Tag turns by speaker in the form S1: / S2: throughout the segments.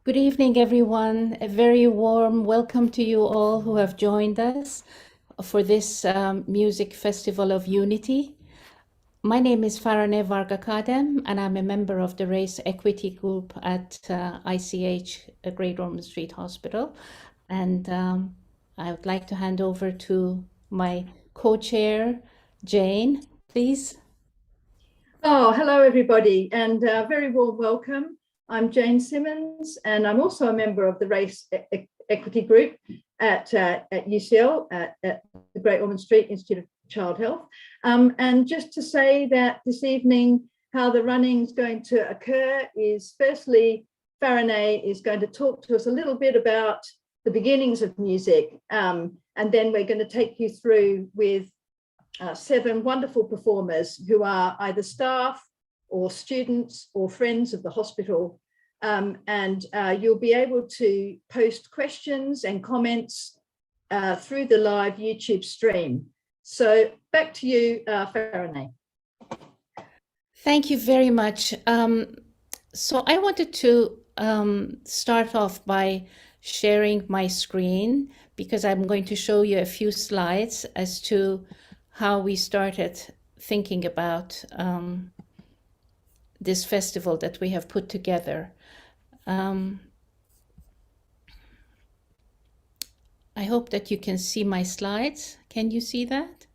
S1: Good evening, everyone. A very warm welcome to you all who have joined us for this Music Festival of Unity. My name is Faraneh Vargha-Khadem, and I'm a member of the Race Equity Group at ICH, Great Ormond Street Hospital. And I would like to hand over to my co-chair, Jane, please.
S2: Oh, hello, everybody, and very warm welcome. I'm Jane Simmonds, and I'm also a member of the Race Equity Group at UCL, at the Great Ormond Street Institute of Child Health. And just to say that this evening, how the running is going to occur is, firstly, Faraneh is going to talk to us a little bit about the beginnings of music, and then we're going to take you through with 7 wonderful performers who are either staff or students or friends of the hospital. And you'll be able to post questions and comments through the live YouTube stream. So back to you, Faraneh.
S1: Thank you very much. So I wanted to start off by sharing my screen because I'm going to show you a few slides as to how we started thinking about this festival that we have put together. I hope that you can see my slides. Can you see that?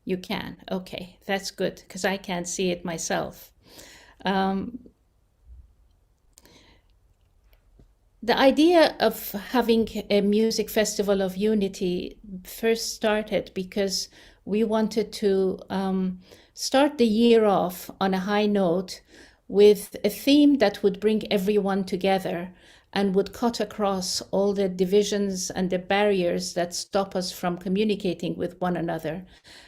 S1: You can. Okay, that's good because I can't see it myself. The idea of having a music festival of unity first started because we wanted to start the year off on a high note with a theme that would bring everyone together and would cut across all the divisions and the barriers that stop us from communicating with one another.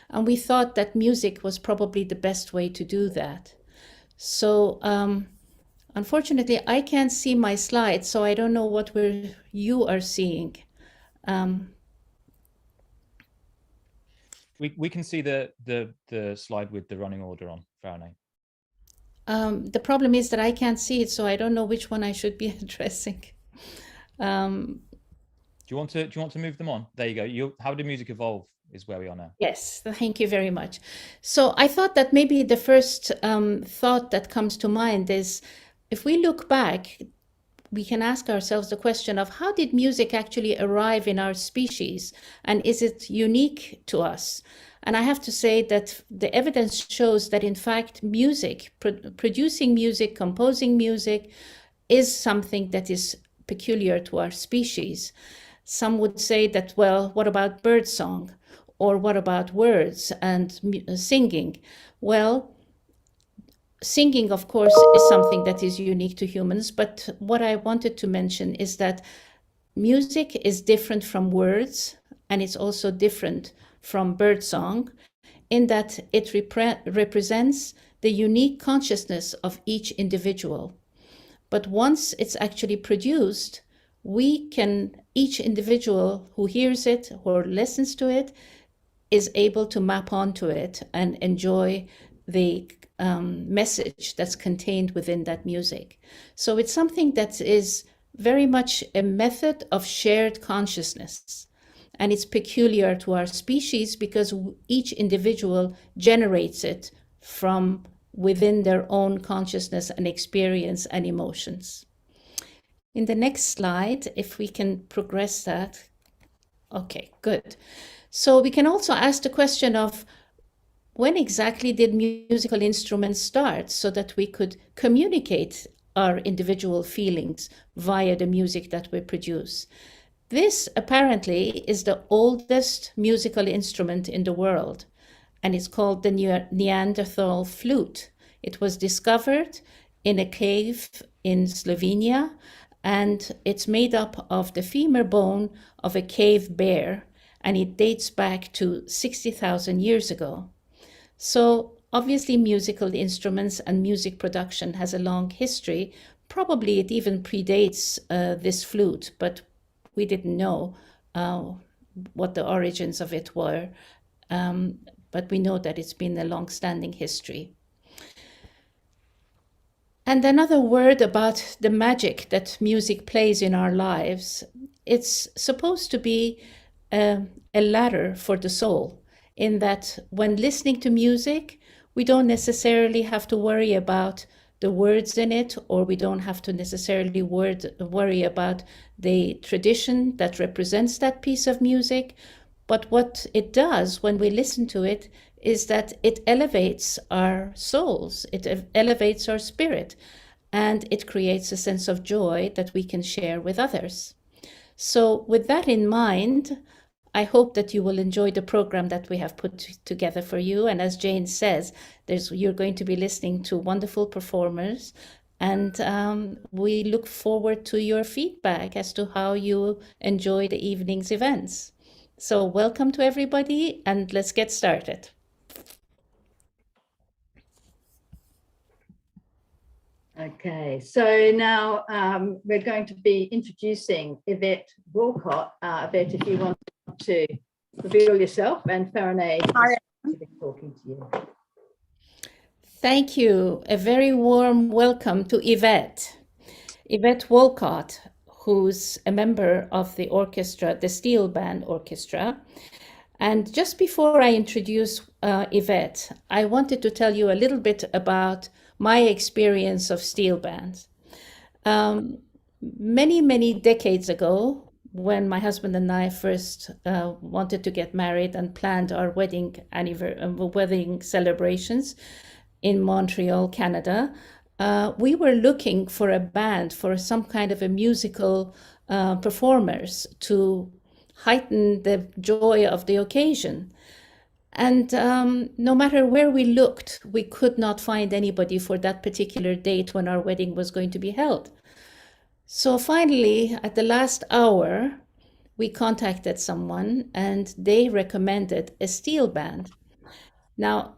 S1: And we thought that music was probably the best way to do that. So unfortunately, I can't see my slides, so I don't know what you are seeing.
S3: We can see the slide with the running order on, Faraneh.
S1: The problem is that I can't see it, so I don't know which one I should be addressing.
S3: Do you want to move them on? There you go. How did music evolve is where we are now.
S1: Yes, thank you very much. So I thought that maybe the first thought that comes to mind is, if we look back, we can ask ourselves the question of how did music actually arrive in our species, and is it unique to us? And I have to say that the evidence shows that in fact music, producing music, composing music, is something that is peculiar to our species. Some would say that, well, what about birdsong? Or what about words and singing? Well, singing, of course, is something that is unique to humans, but what I wanted to mention is that music is different from words, and it's also different from birdsong in that it represents the unique consciousness of each individual. But once it's actually produced, each individual who hears it or listens to it is able to map onto it and enjoy the message that's contained within that music. So it's something that is very much a method of shared consciousness. And it's peculiar to our species because each individual generates it from within their own consciousness and experience and emotions. In the next slide, if we can progress that. Okay, good. So we can also ask the question of when exactly did musical instruments start so that we could communicate our individual feelings via the music that we produce. This apparently is the oldest musical instrument in the world, and it's called the Neanderthal flute. It was discovered in a cave in Slovenia, and it's made up of the femur bone of a cave bear, and it dates back to 60,000 years ago. So obviously musical instruments and music production has a long history. Probably it even predates this flute, but we didn't know what the origins of it were. But we know that it's been a long-standing history. And another word about the magic that music plays in our lives. It's supposed to be a ladder for the soul, in that when listening to music, we don't necessarily have to worry about the words in it, or we don't have to necessarily worry about the tradition that represents that piece of music. But what it does when we listen to it is that it elevates our souls, it elevates our spirit, and it creates a sense of joy that we can share with others. So with that in mind, I hope that you will enjoy the program that we have put together for you. And as Jane says, you're going to be listening to wonderful performers. And we look forward to your feedback as to how you enjoy the evening's events. So welcome to everybody, and let's get started.
S2: Okay, so now we're going to be introducing Yvette Walcott. Yvette, if you want to reveal yourself, and Faraneh will be talking to you.
S1: Thank you. A very warm welcome to Yvette. Yvette Walcott, who's a member of the orchestra, the Steel Band Orchestra. And just before I introduce Yvette, I wanted to tell you a little bit about my experience of steel bands. Many, many decades ago, when my husband and I first wanted to get married and planned our wedding celebrations in Montreal, Canada, we were looking for a band, for some kind of a musical performers to heighten the joy of the occasion. And no matter where we looked, we could not find anybody for that particular date when our wedding was going to be held. So finally, at the last hour, we contacted someone and they recommended a steel band. Now,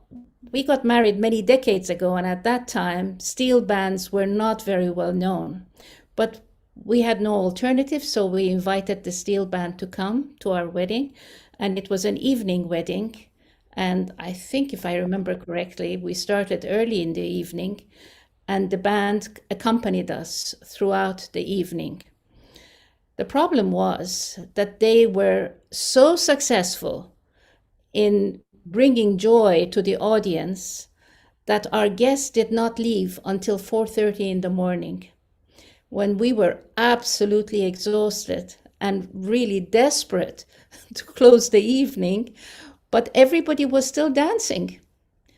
S1: we got married many decades ago, and at that time, steel bands were not very well known. But we had no alternative, so we invited the steel band to come to our wedding, and it was an evening wedding. And I think, if I remember correctly, we started early in the evening, and the band accompanied us throughout the evening. The problem was that they were so successful in bringing joy to the audience that our guests did not leave until 4:30 in the morning, when we were absolutely exhausted and really desperate to close the evening, but everybody was still dancing.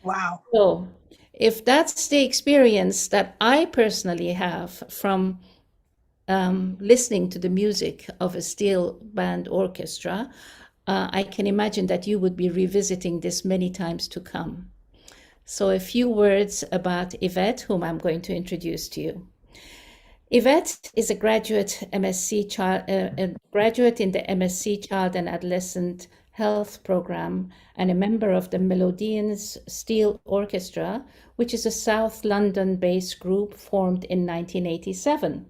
S4: Wow.
S1: So if that's the experience that I personally have from listening to the music of a steel band orchestra, I can imagine that you would be revisiting this many times to come. So a few words about Yvette, whom I'm going to introduce to you. Yvette is a graduate graduate in the MSc Child and Adolescent Health Program and a member of the Melodians Steel Orchestra, which is a South London-based group formed in 1987.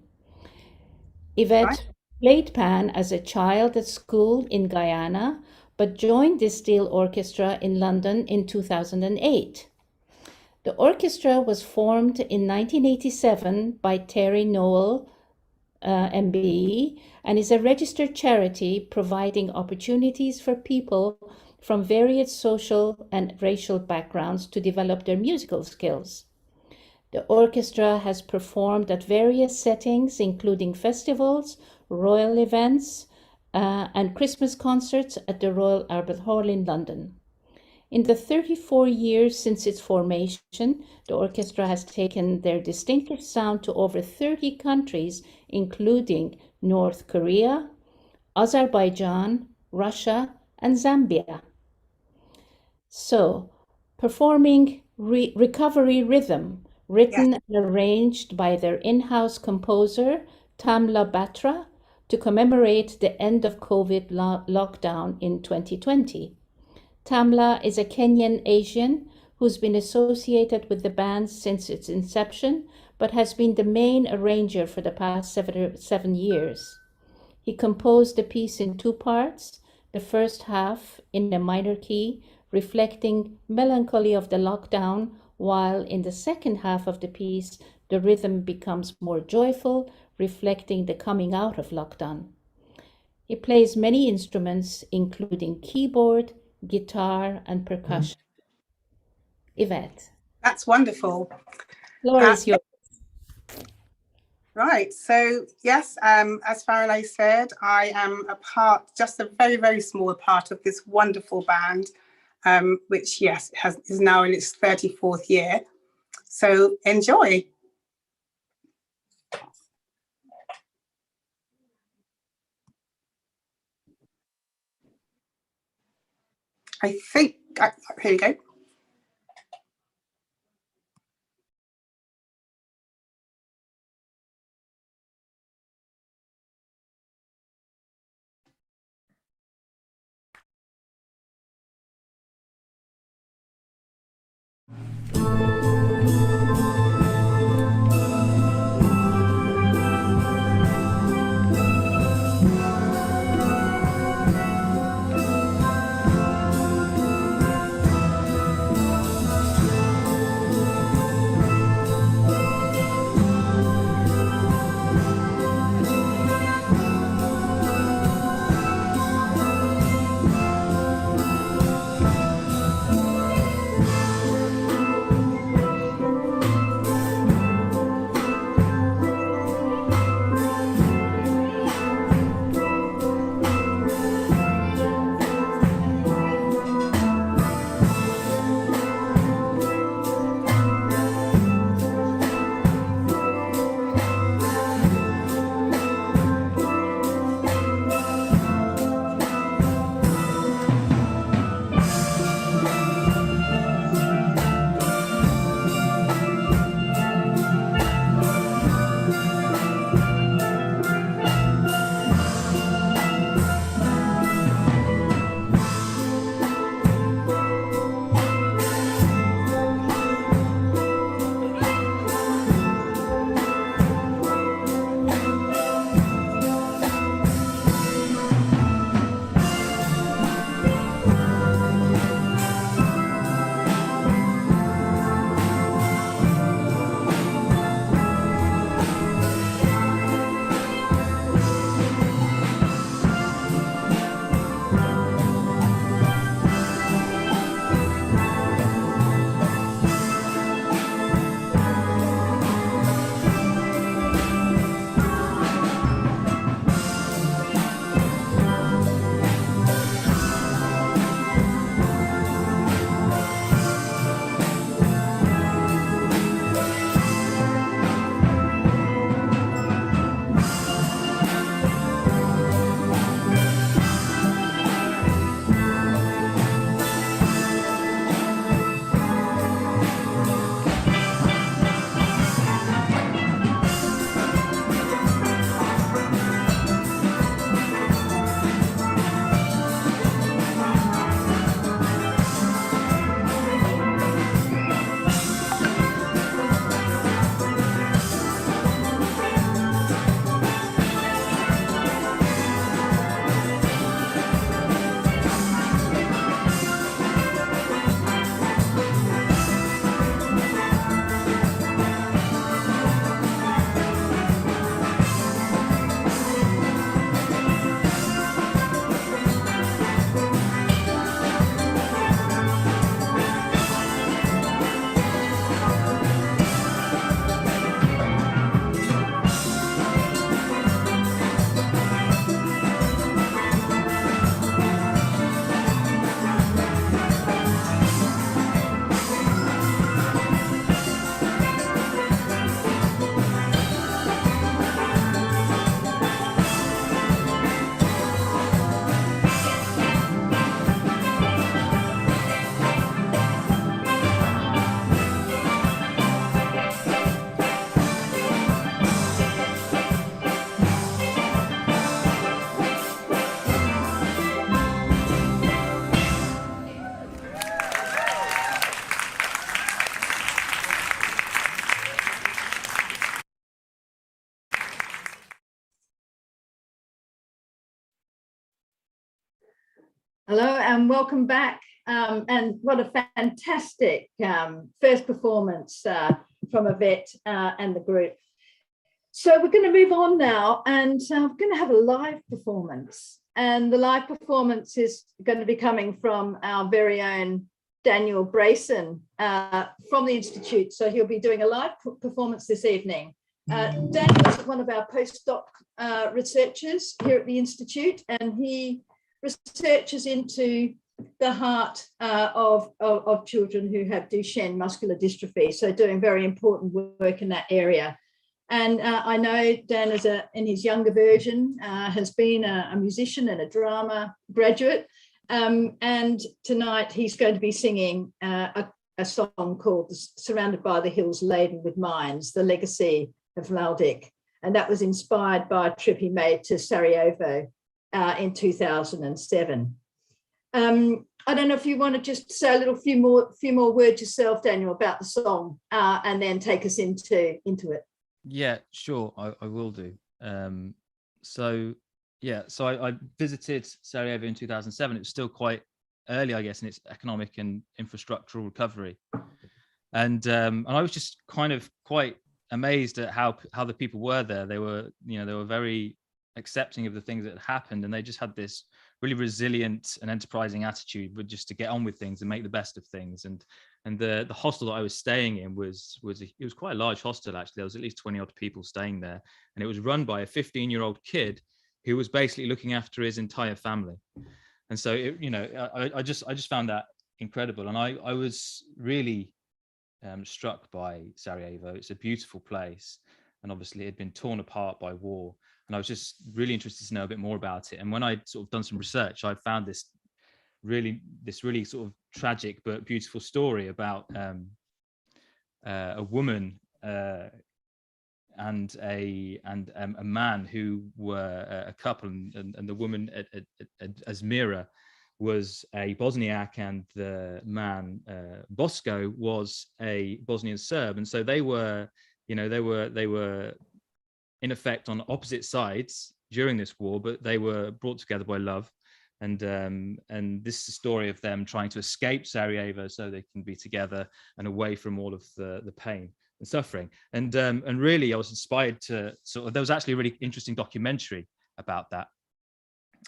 S1: Yvette played pan as a child at school in Guyana, but joined the Steel Orchestra in London in 2008. The orchestra was formed in 1987 by Terry Nowell, MBE, and is a registered charity providing opportunities for people from various social and racial backgrounds to develop their musical skills. The orchestra has performed at various settings, including festivals, royal events, and Christmas concerts at the Royal Albert Hall in London. In the 34 years since its formation, the orchestra has taken their distinctive sound to over 30 countries, including North Korea, Azerbaijan, Russia, and Zambia. So, performing Recovery Rhythm, written and arranged by their in-house composer, Tamla Batra, to commemorate the end of COVID lockdown in 2020. Tamla is a Kenyan Asian who's been associated with the band since its inception, but has been the main arranger for the past 7 years. He composed the piece in 2 parts, the first half in a minor key, reflecting melancholy of the lockdown, while in the second half of the piece, The rhythm becomes more joyful, reflecting the coming out of lockdown. He plays many instruments, including keyboard, guitar, and percussion. Yvette.
S4: That's wonderful.
S1: Floor is yours.
S4: Right, so yes, as Faraneh said, I am a part, just a very, very small part of this wonderful band, which yes, is now in its 34th year. So enjoy. I think, here you go.
S2: Hello and welcome back. And what a fantastic first performance Yvette and the group. So we're going to move on now, and we're going to have a live performance. And the live performance is going to be coming from our very own Daniel Brayson from the Institute. So he'll be doing a live performance this evening. Daniel is one of our postdoc researchers here at the Institute, and he researches into the heart of children who have Duchenne muscular dystrophy, so doing very important work in that area. And I know Dan, in his younger version, has been a musician and a drama graduate. And tonight he's going to be singing a song called Surrounded by the Hills Laden with Mines, the legacy of Laudik. And that was inspired by a trip he made to Sarajevo in 2007. I don't know if you want to just say a few more words yourself, Daniel, about the song, and then take us into it.
S3: Yeah, sure, I will do. So I visited Sarajevo in 2007. It was still quite early, I guess, in its economic and infrastructural recovery. And I was just kind of quite amazed at how the people were there. They were very accepting of the things that had happened, and they just had this really resilient and enterprising attitude, but just to get on with things and make the best of things. And the hostel that I was staying in was quite a large hostel, actually. There was at least 20 odd people staying there, and it was run by a 15-year-old kid who was basically looking after his entire family. And so I just found that incredible, and I was really struck by Sarajevo. It's a beautiful place, and obviously it had been torn apart by war. And I was just really interested to know a bit more about it. And when I'd sort of done some research, I found this really sort of tragic but beautiful story about a woman and a man who were a couple, and the woman Asmira was a Bosniak, and the man Bosko was a Bosnian Serb. And so they were in effect on opposite sides during this war, but they were brought together by love. And this is a story of them trying to escape Sarajevo so they can be together and away from all of the pain and suffering. And really, I was inspired to there was actually a really interesting documentary about that,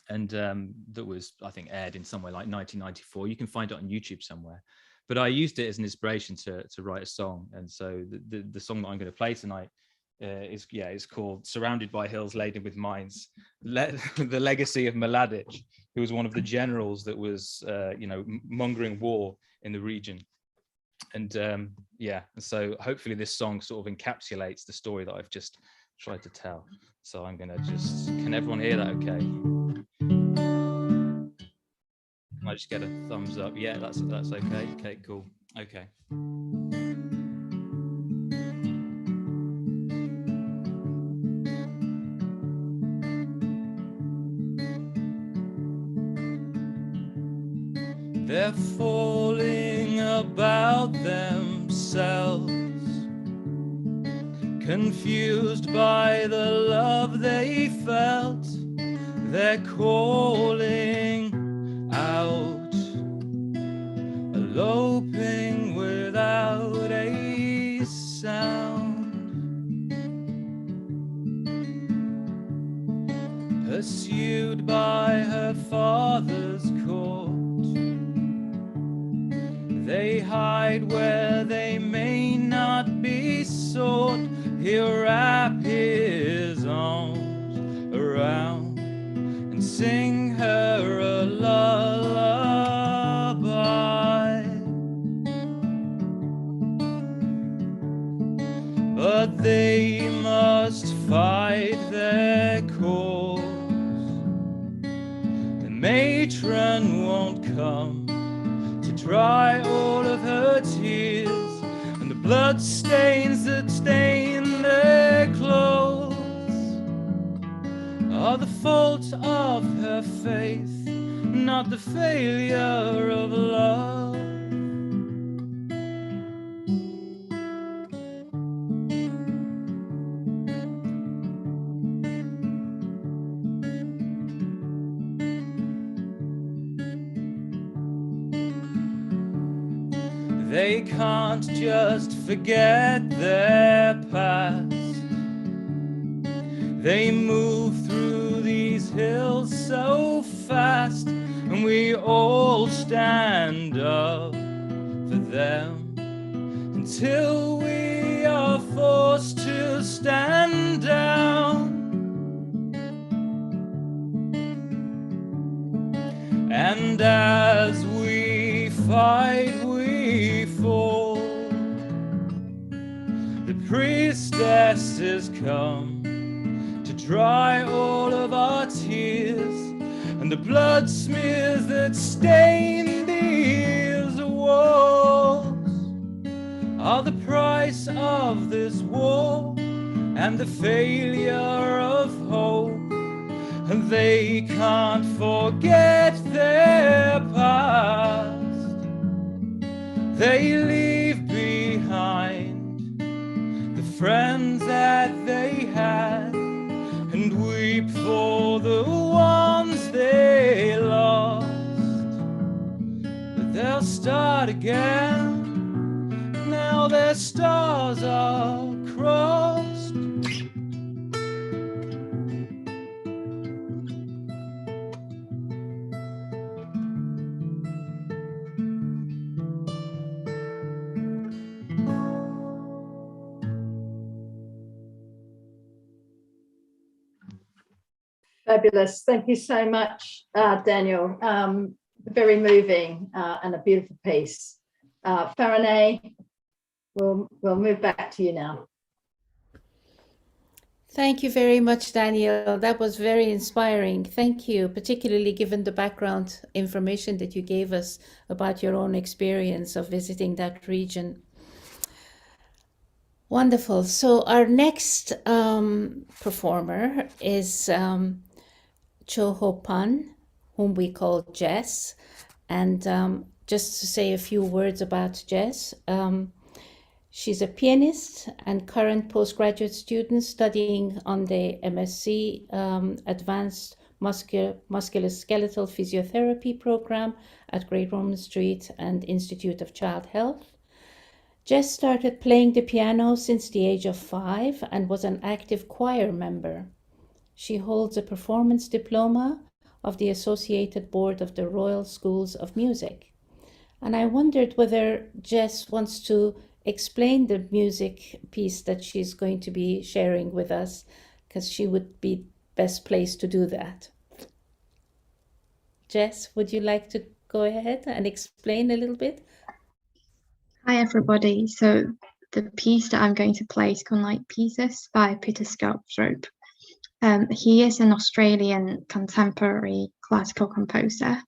S3: and that was, I think, aired in somewhere like 1994. You can find it on YouTube somewhere. But I used it as an inspiration to write a song. And so the song that I'm going to play tonight is called Surrounded by Hills Laden with Mines, the legacy of Mladic, who was one of the generals that was mongering war in the region. And so hopefully this song sort of encapsulates the story that I've just tried to tell. So I'm gonna can everyone hear that okay? Can I just get a thumbs up? Yeah, that's okay. Okay, cool. Okay. They're falling about themselves, confused by the love they felt. They're calling out, eloping without a sound, pursued by her father's court. They hide where they may not be sought. He'll wrap his arms around and sing her a lullaby. But they must fight their cause. The matron won't come to dry all of her tears, and the blood stains that stain their clothes are the fault of her faith, not the failure of love. they can't just forget their past. They move through these hills so fast, and we all stand up for them until we are forced to stand down. And as we fight, we fall. The priestesses come to dry all of our tears, and the blood smears that stain these walls are the price of this war and the failure of hope. And they can't forget their past. They leave behind the friends that they had, and weep for the ones they lost. But they'll start again, now their stars are crossed.
S2: Fabulous. Thank you so much, Daniel. Very moving and a beautiful piece. Faraneh, we'll move back to you now.
S1: Thank you very much, Daniel. That was very inspiring. Thank you, particularly given the background information that you gave us about your own experience of visiting that region. Wonderful. So our next performer is Cho Pun, whom we call Jess. And just to say a few words about Jess, she's a pianist and current postgraduate student studying on the MSc Advanced Musculoskeletal Physiotherapy program at Great Ormond Street and Institute of Child Health. Jess started playing the piano since the age of 5 and was an active choir member. She holds a performance diploma of the Associated Board of the Royal Schools of Music. And I wondered whether Jess wants to explain the music piece that she's going to be sharing with us, because she would be best placed to do that. Jess, would you like to go ahead and explain a little bit?
S5: Hi everybody. So the piece that I'm going to play is called Night Pieces by Peter Skelthorpe. He is an Australian contemporary classical composer.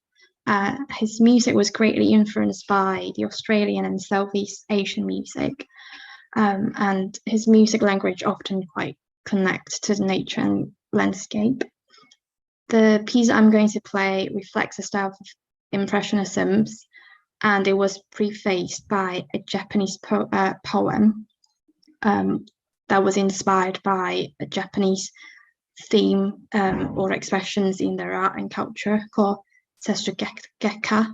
S5: His music was greatly influenced by the Australian and Southeast Asian music, and his music language often quite connects to the nature and landscape. The piece I'm going to play reflects a style of Impressionism, and it was prefaced by a Japanese poem that was inspired by a Japanese theme or expressions in their art and culture called Sestra Gekka,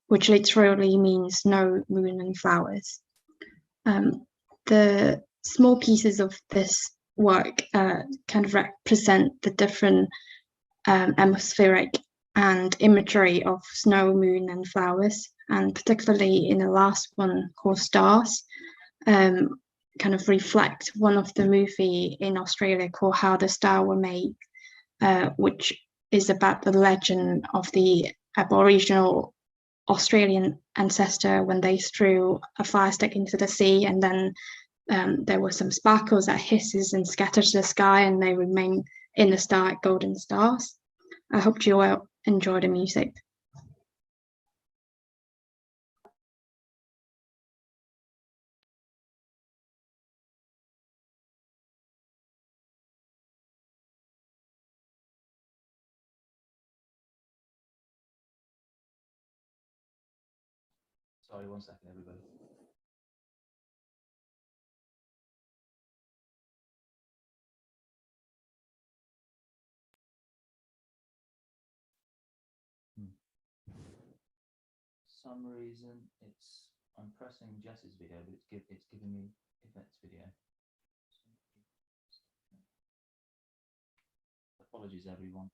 S5: which literally means snow, moon, and flowers. The small pieces of this work kind of represent the different atmospheric and imagery of snow, moon, and flowers, and particularly in the last one called Stars, kind of reflect one of the movie in Australia called How the Stars Were Made, which is about the legend of the Aboriginal Australian ancestor when they threw a fire stick into the sea, and then there were some sparkles that hisses and scatters the sky, and they remain in the star golden stars. I hope you will enjoy the music.
S3: Sorry, 1 second, everybody. For some reason, it's I'm pressing Jess's video, but it's giving me Yvette's video. Apologies, everyone.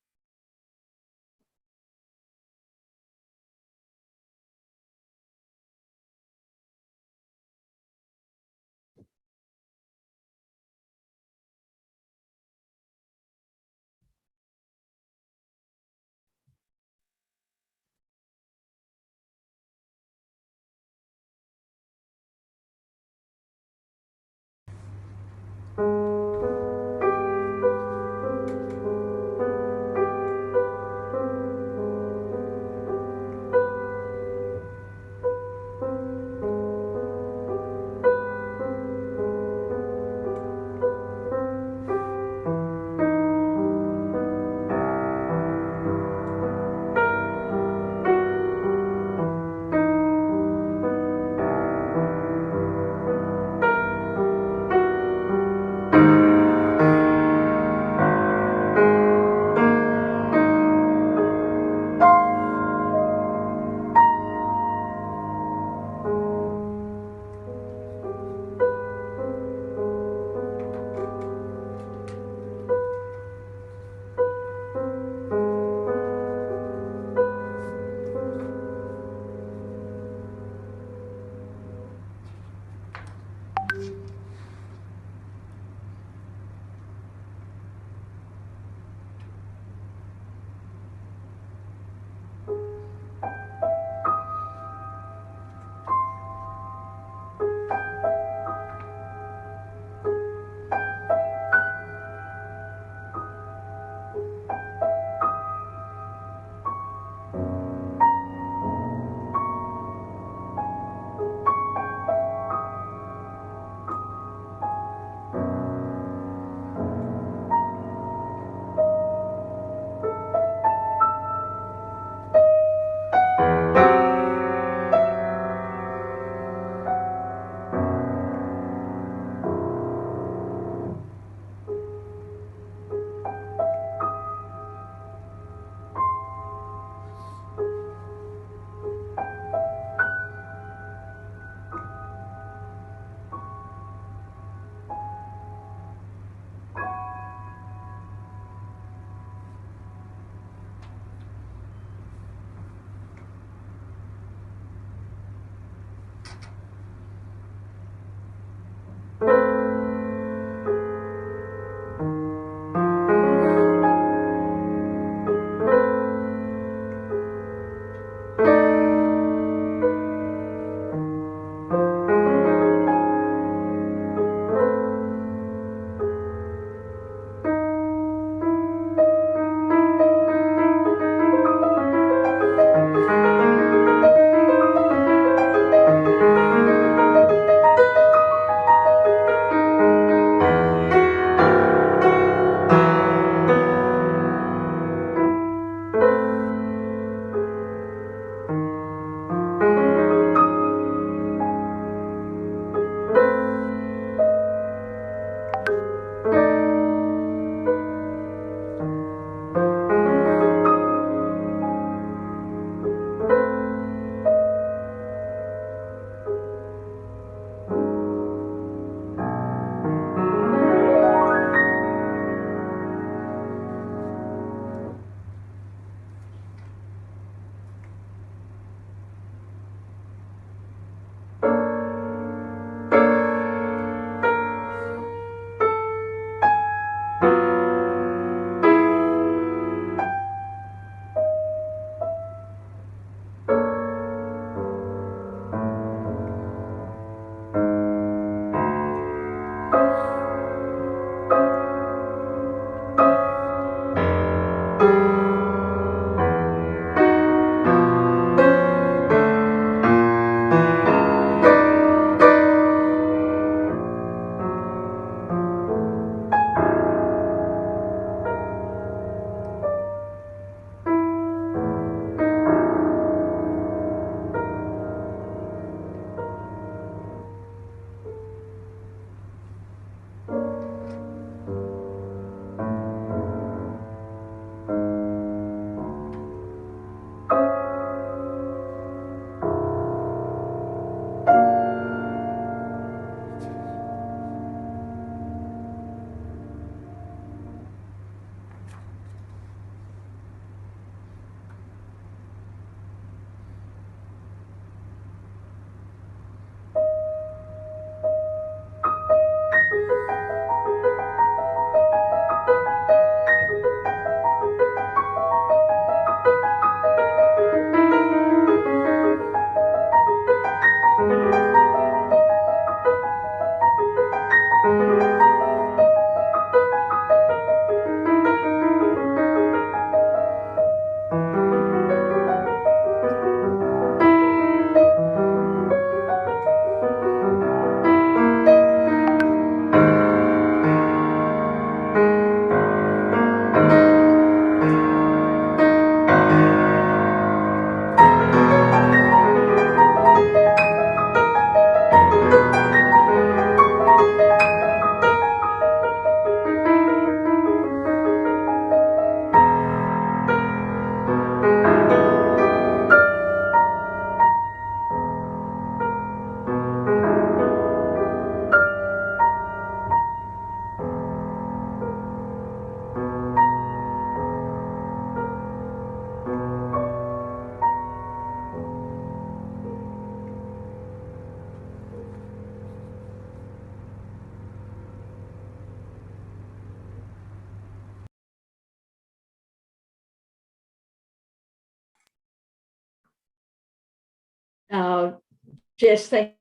S2: Jess, thank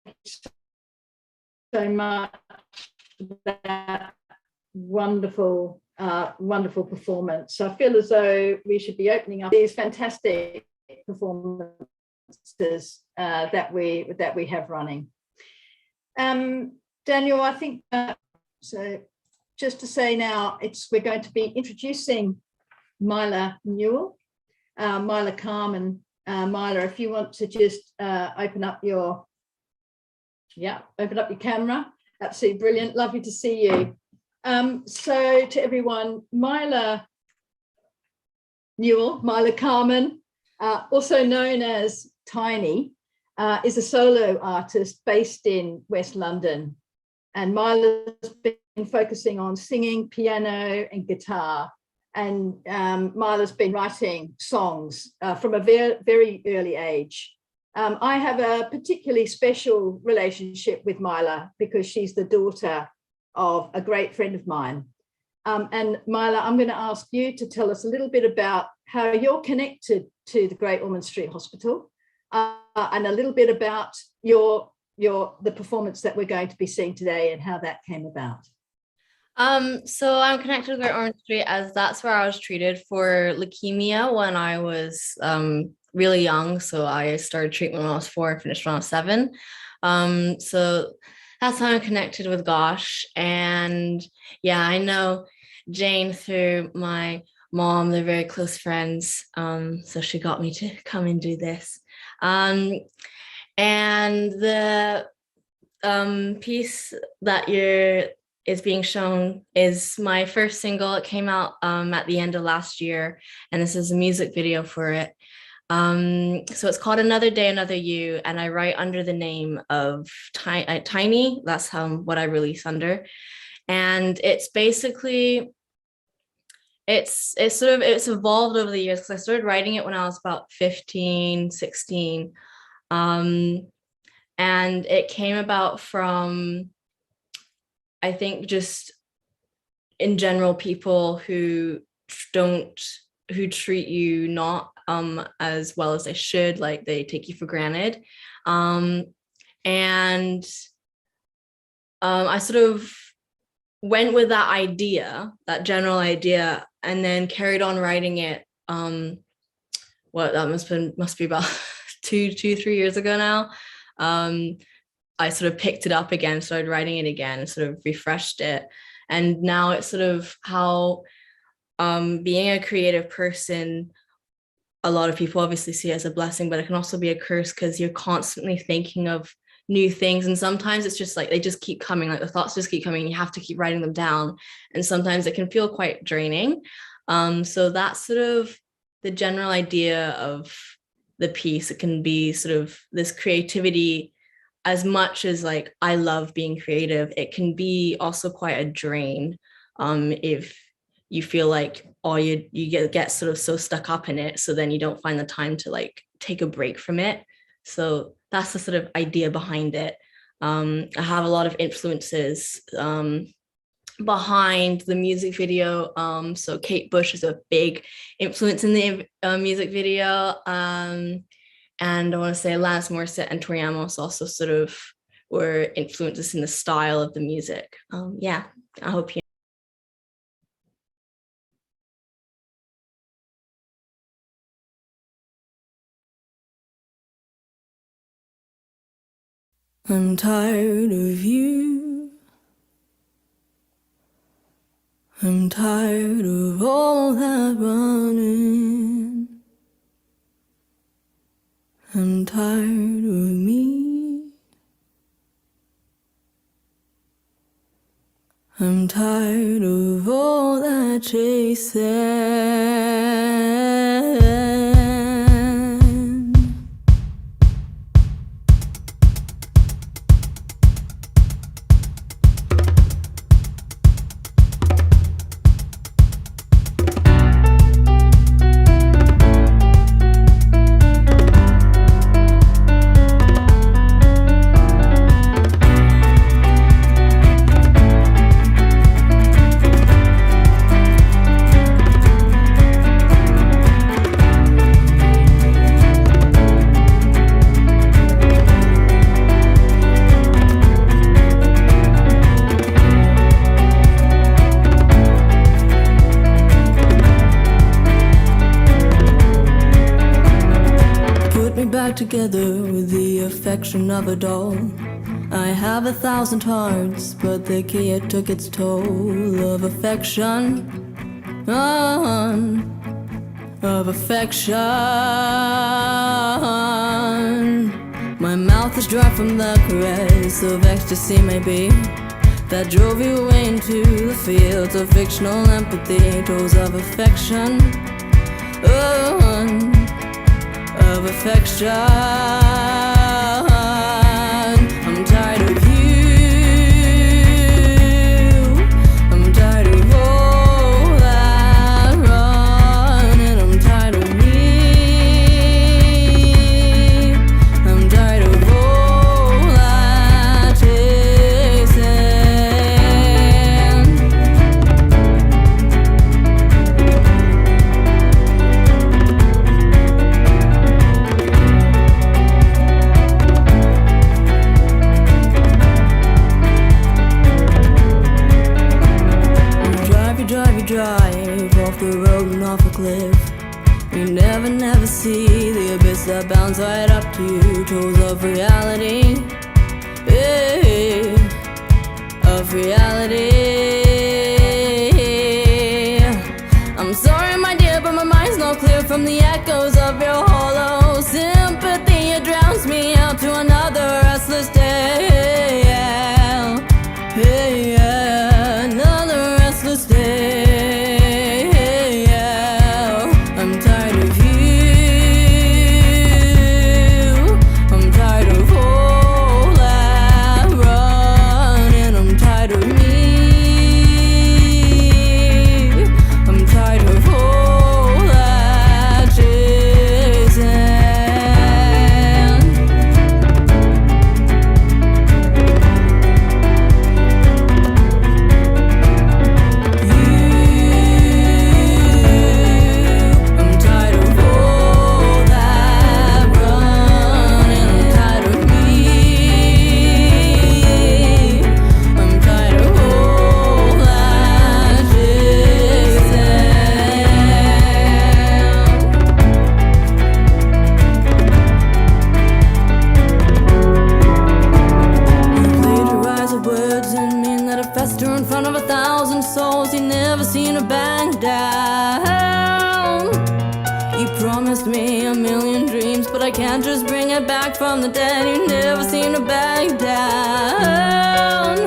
S2: you so much for that wonderful, wonderful performance. I feel as though we should be opening up these fantastic performances that we have running. Daniel, I think so. Just to say now, we're going to be introducing Myla Newell, Myla Carmen. Myla, if you want to just open up your camera. Absolutely brilliant. Lovely to see you. So to everyone, Myla Newell, Myla Carmen, also known as Tiny, is a solo artist based in West London. And Myla's been focusing on singing, piano and guitar. And Myla's been writing songs from a very early age. I have a particularly special relationship with Myla because she's the daughter of a great friend of mine. And Myla, I'm going to ask you to tell us a little bit about how you're connected to the Great Ormond Street Hospital and a little bit about the performance that we're going to be seeing today and how that came about.
S6: So I'm connected with Great Ormond Street as that's where I was treated for leukemia when I was really young. So I started treatment when I was 4 and finished when I was 7. So that's how I'm connected with GOSICH. And yeah, I know Jane through my mom. They're very close friends. So she got me to come and do this. And the piece that is being shown is my first single. It came out at the end of last year, and this is a music video for it. So it's called Another Day, Another You, and I write under the name of Tiny. That's what I release under. And it's basically, it's evolved over the years because I started writing it when I was about 15, 16. And it came about from, I think, just in general, people who treat you not as well as they should, like they take you for granted. And I sort of went with that idea, that general idea, and then carried on writing it. That must be about 2-3 years ago now. I sort of picked it up again, started writing it again, sort of refreshed it. And now it's sort of how being a creative person, a lot of people obviously see it as a blessing, but it can also be a curse because you're constantly thinking of new things. And sometimes it's just like, they just keep coming, like the thoughts just keep coming, and you have to keep writing them down. And sometimes it can feel quite draining. So that's sort of the general idea of the piece. It can be sort of this creativity. As much as like I love being creative, it can be also quite a drain if you feel like you get sort of so stuck up in it, so then you don't find the time to like take a break from it. So that's the sort of idea behind it. I have a lot of influences behind the music video. So Kate Bush is a big influence in the music video. And I want to say Alanis Morissette and Tori Amos also sort of were influences in the style of the music. Yeah, I hope you.
S7: I'm tired of you. I'm tired of all that running. I'm tired of me. I'm tired of all that chasing. together with the affection of a doll. I have 1,000 hearts, but the key it took its toll of affection, of affection. My mouth is dry from the caress of ecstasy, maybe, that drove you away into the fields of fictional empathy, toes of affection, of affection. I'm tired of you, I'm tired of all that run, and I'm tired of me, I'm tired of all that chasing. Drive off the road and off a cliff. You never see the abyss that bounds right up to you, toes of reality, of reality. I'm sorry, my dear, but my mind's not clear from the echoes of your hollow sympathy. It drowns me out to another restless day. Another restless day. From the dead, you never seem to back down.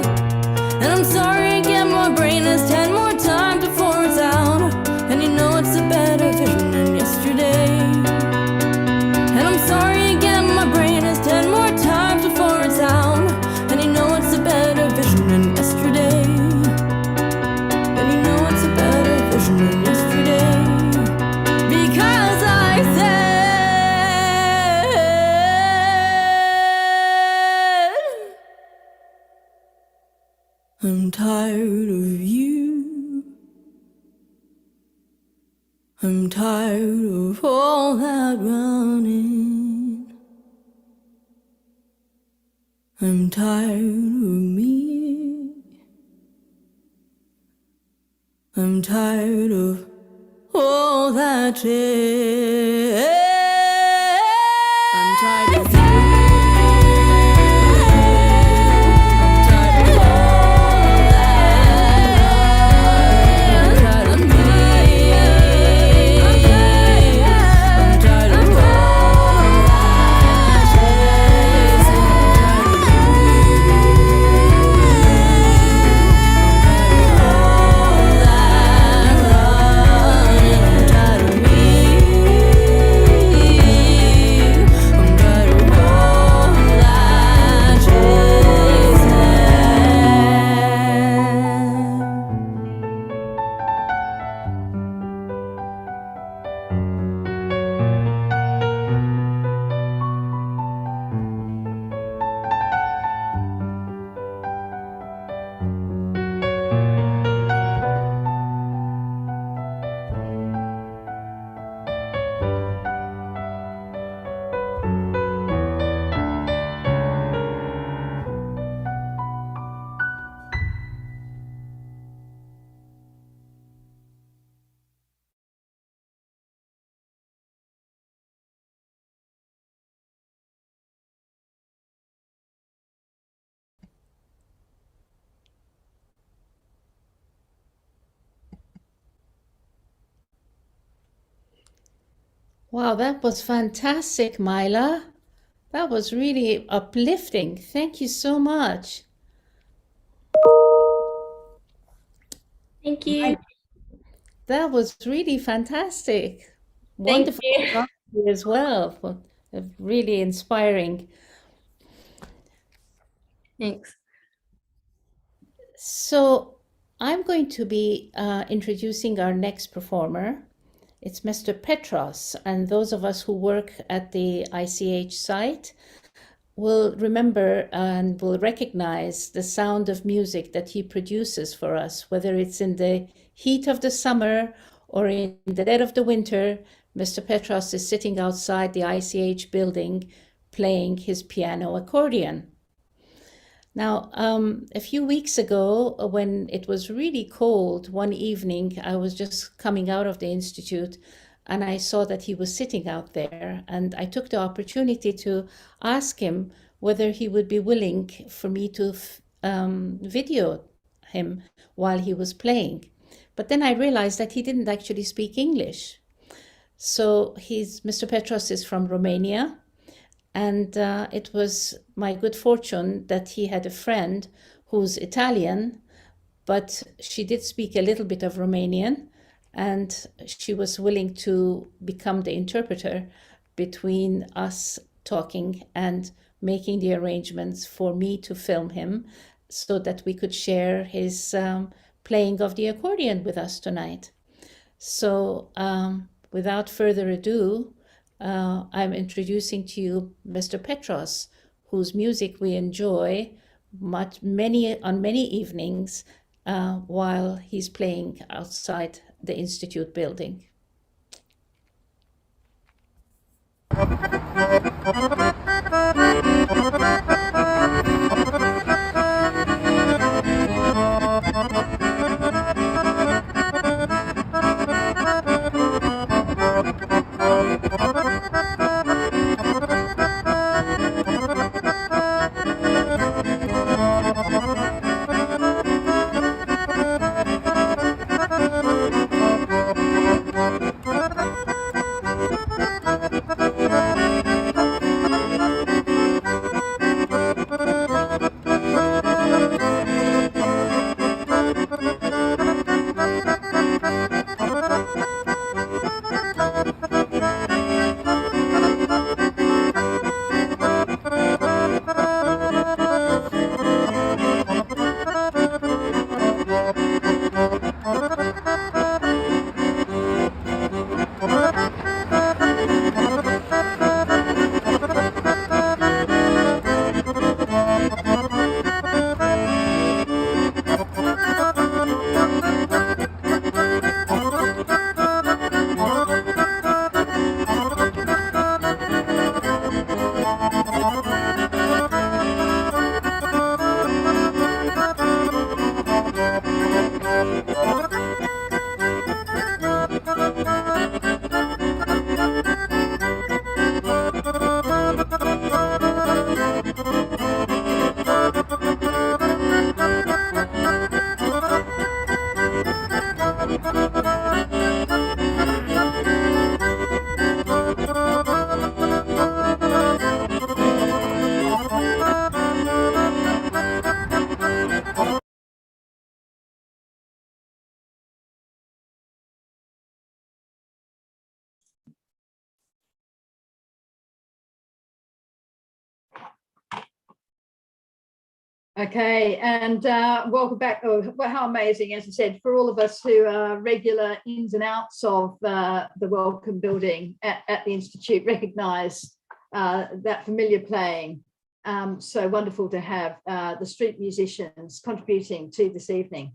S7: And I'm sorry again, my brain has 10 more times before it's out. And you know it's a better vision than yesterday. And I'm sorry again, my brain has 10 more times before it's out. And you know it's a better vision than yesterday. And you know it's a better vision than yesterday. Because I said I'm tired of you, I'm tired of all that running, I'm tired of me, I'm tired of all that chase. I'm tired of you.
S1: Wow, that was fantastic, Myla. That was really uplifting. Thank you so much.
S6: Thank you.
S1: That was really fantastic.
S6: Thank
S1: Wonderful
S6: you.
S1: story as well. Really inspiring.
S6: Thanks.
S1: So I'm going to be introducing our next performer. It's Mr. Petros, and those of us who work at the ICH site will remember and will recognize the sound of music that he produces for us, whether it's in the heat of the summer or in the dead of the winter. Mr. Petros is sitting outside the ICH building playing his piano accordion. Now, a few weeks ago, when it was really cold, one evening, I was just coming out of the institute and I saw that he was sitting out there. And I took the opportunity to ask him whether he would be willing for me to video him while he was playing. But then I realized that he didn't actually speak English. So Mr. Petros is from Romania. And it was my good fortune that he had a friend who's Italian, but she did speak a little bit of Romanian, and she was willing to become the interpreter between us talking and making the arrangements for me to film him so that we could share his playing of the accordion with us tonight. So without further ado, I'm introducing to you Mr. Petros, whose music we enjoy on many evenings while he's playing outside the Institute building.
S2: Okay, and welcome back. Oh, well, how amazing, as I said, for all of us who are regular ins and outs of the Welcome building at the Institute, recognise that familiar playing. So wonderful to have the street musicians contributing to this evening.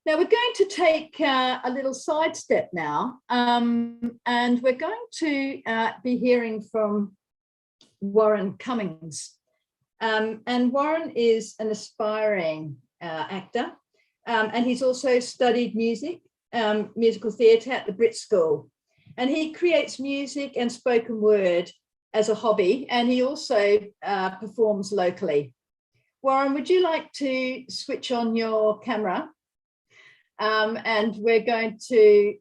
S2: Now we're going to take a little sidestep now, and we're going to be hearing from Warren Cummings. And Warren is an aspiring actor, and he's also studied musical theatre at the Brit School. And he creates music and spoken word as a hobby, and he also performs locally. Warren, would you like to switch on your camera? And we're going to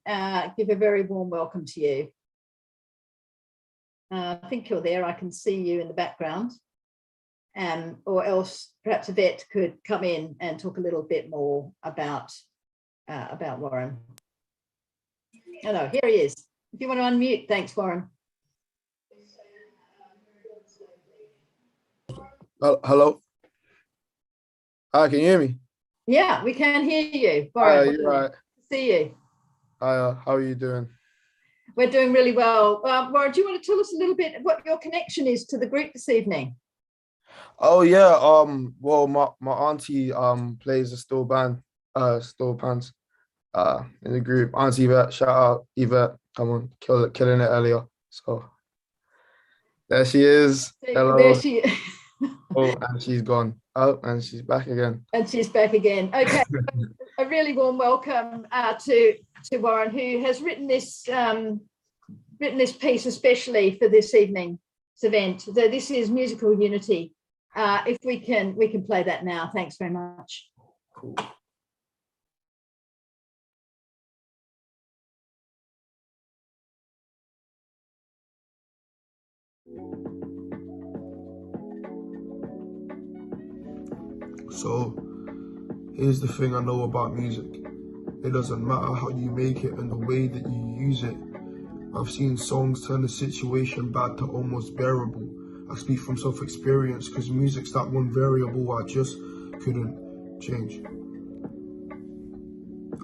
S2: give a very warm welcome to you. I think you're there. I can see you in the background. Or else perhaps Yvette could come in and talk a little bit more about Warren. Oh no, here he is. If you want to unmute, thanks, Warren.
S8: Hello. Hi, can you hear me?
S2: Yeah, we can hear you. Warren,
S8: You're right.
S2: see you.
S8: Hi, how are you doing?
S2: We're doing really well. Warren, do you want to tell us a little bit what your connection is to the group this evening?
S8: Oh yeah, well my auntie plays a steel pans in the group. Auntie Yvette, shout out Yvette, come on, killing it earlier. So there she is. Hello.
S2: There she is.
S8: Oh, and she's gone. Oh, and she's back again.
S2: And she's back again. Okay. A really warm welcome to Warren, who has written this piece especially for this evening's event. So this is Musical Unity. If we can play that now. Thanks very much.
S8: Cool. So here's the thing I know about music. It doesn't matter how you make it and the way that you use it. I've seen songs turn a situation bad to almost bearable. I speak from self-experience because music's that one variable I just couldn't change.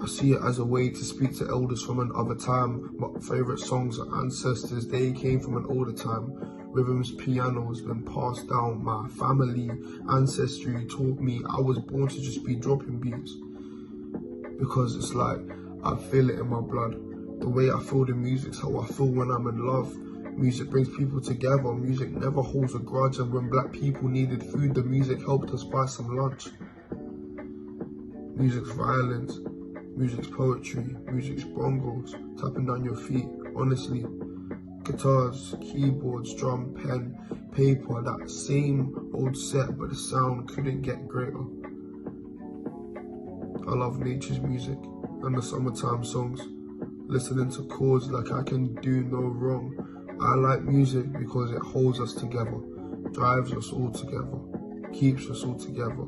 S8: I see it as a way to speak to elders from another time. My favourite songs are ancestors, they came from an older time. Rhythms, pianos, been passed down. My family, ancestry taught me I was born to just be dropping beats. Because it's like, I feel it in my blood. The way I feel the music's how I feel when I'm in love. Music brings people together, music never holds a grudge, and when black people needed food, the music helped us buy some lunch. Music's violence, music's poetry, music's bongos, tapping down your feet, honestly. Guitars, keyboards, drum, pen, paper, that same old set, but the sound couldn't get greater. I love nature's music and the summertime songs, listening to chords like I can do no wrong. I like music because it holds us together, drives us all together, keeps us all together,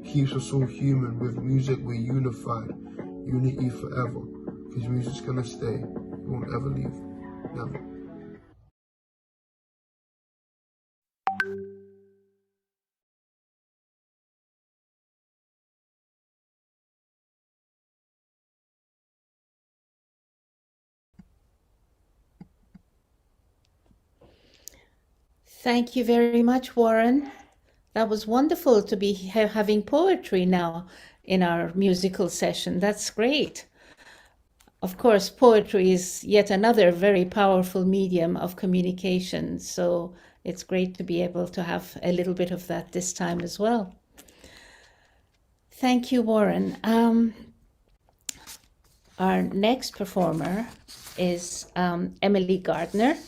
S8: keeps us all human. With music we're unified, unity forever, because music's gonna stay, it won't ever leave, never.
S1: Thank you very much, Warren. That was wonderful to be having poetry now in our musical session. That's great. Of course, poetry is yet another very powerful medium of communication. So it's great to be able to have a little bit of that this time as well. Thank you, Warren. Our next performer is Emily Gardner.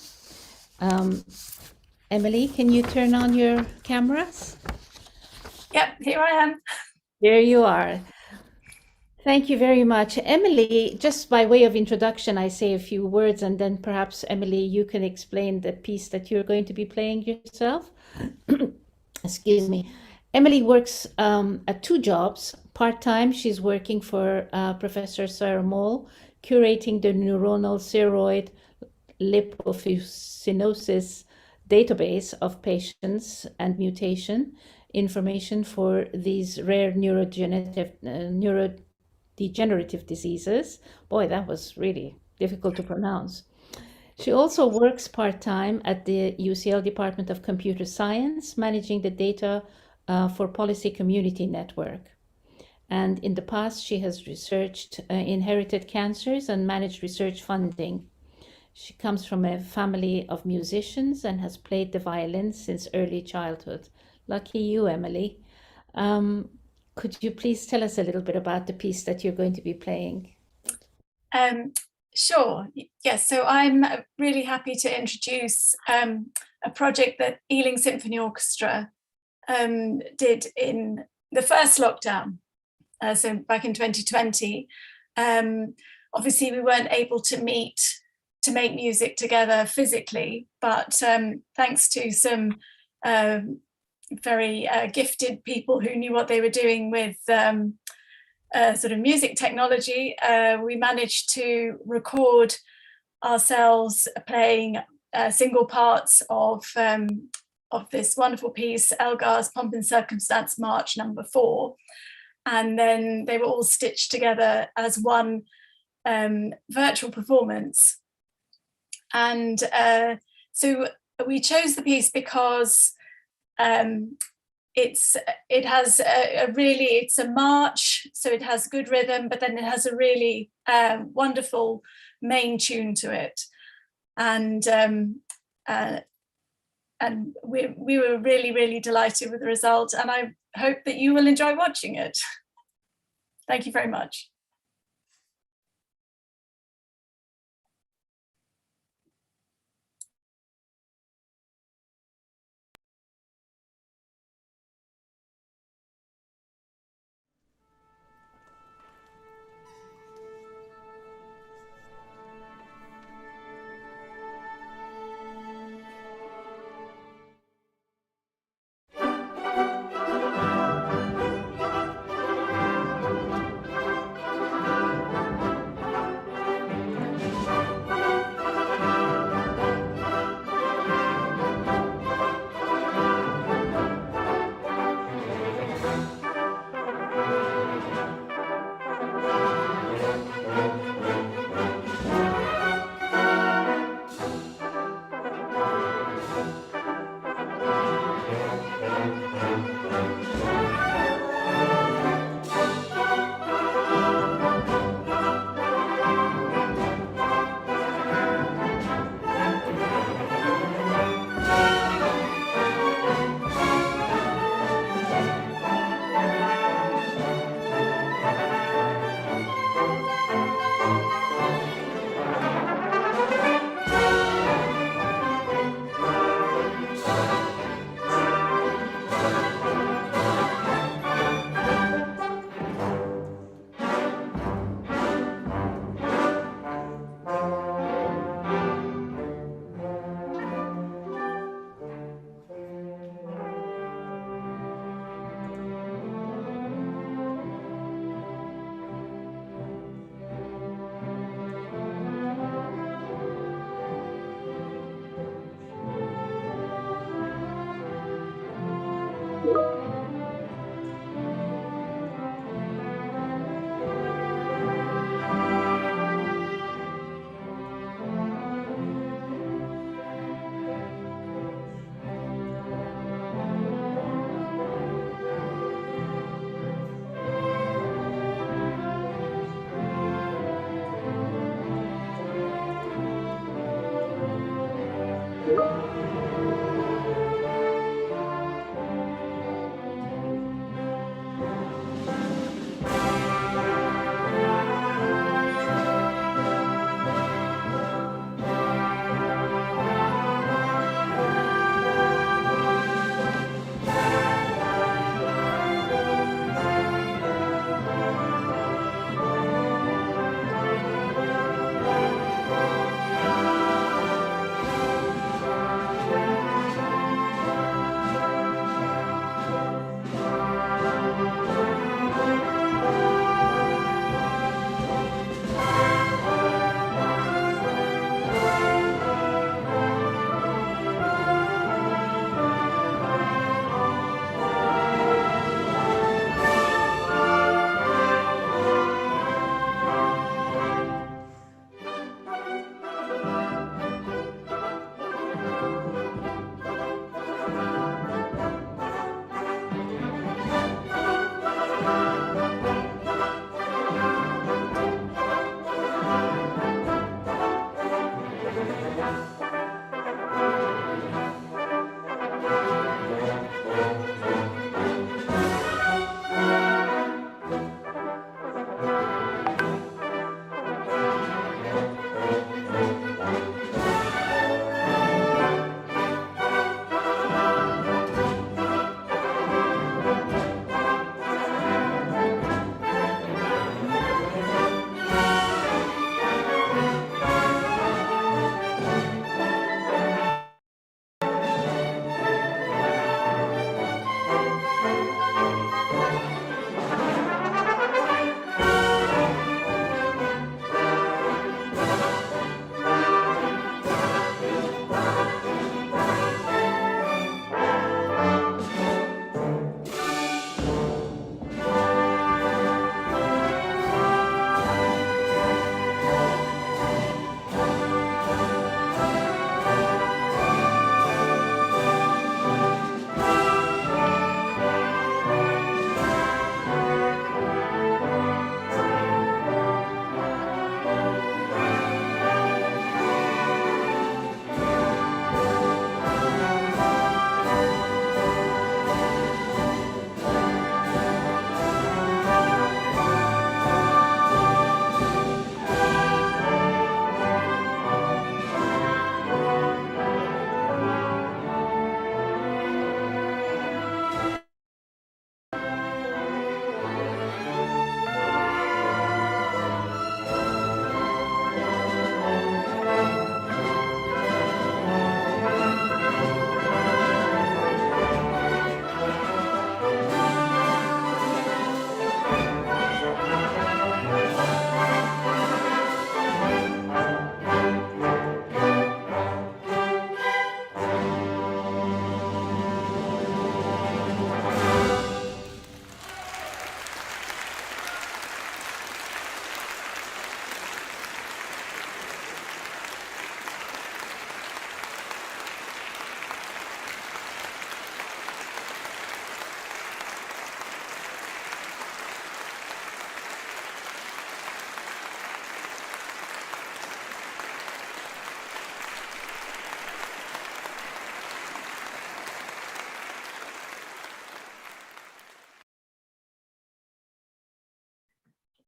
S1: Emily, can you turn on your cameras?
S9: Yep, here I am.
S1: There you are. Thank you very much. Emily, just by way of introduction, I say a few words, and then perhaps, Emily, you can explain the piece that you're going to be playing yourself. Excuse me. Emily works at two jobs. Part-time, she's working for Professor Sarah Moll, curating the neuronal ceroid lipofuscinosis database of patients and mutation information for these rare neurodegenerative diseases. Boy, that was really difficult to pronounce. She also works part-time at the UCL Department of Computer Science, managing the data for Policy Community Network. And in the past, she has researched inherited cancers and managed research funding. She comes from a family of musicians and has played the violin since early childhood. Lucky you, Emily. Could you please tell us a little bit about the piece that you're going to be playing?
S9: Sure. Yes, so I'm really happy to introduce a project that Ealing Symphony Orchestra did in the first lockdown, so back in 2020. Obviously, we weren't able to meet make music together physically, but thanks to some very gifted people who knew what they were doing with sort of music technology, we managed to record ourselves playing single parts of this wonderful piece, Elgar's Pomp and Circumstance March No. 4. And then they were all stitched together as one virtual performance. And so we chose the piece because it's a march, so it has good rhythm, but then it has a really wonderful main tune to it. And we were really, really delighted with the result, and I hope that you will enjoy watching it. Thank you very much.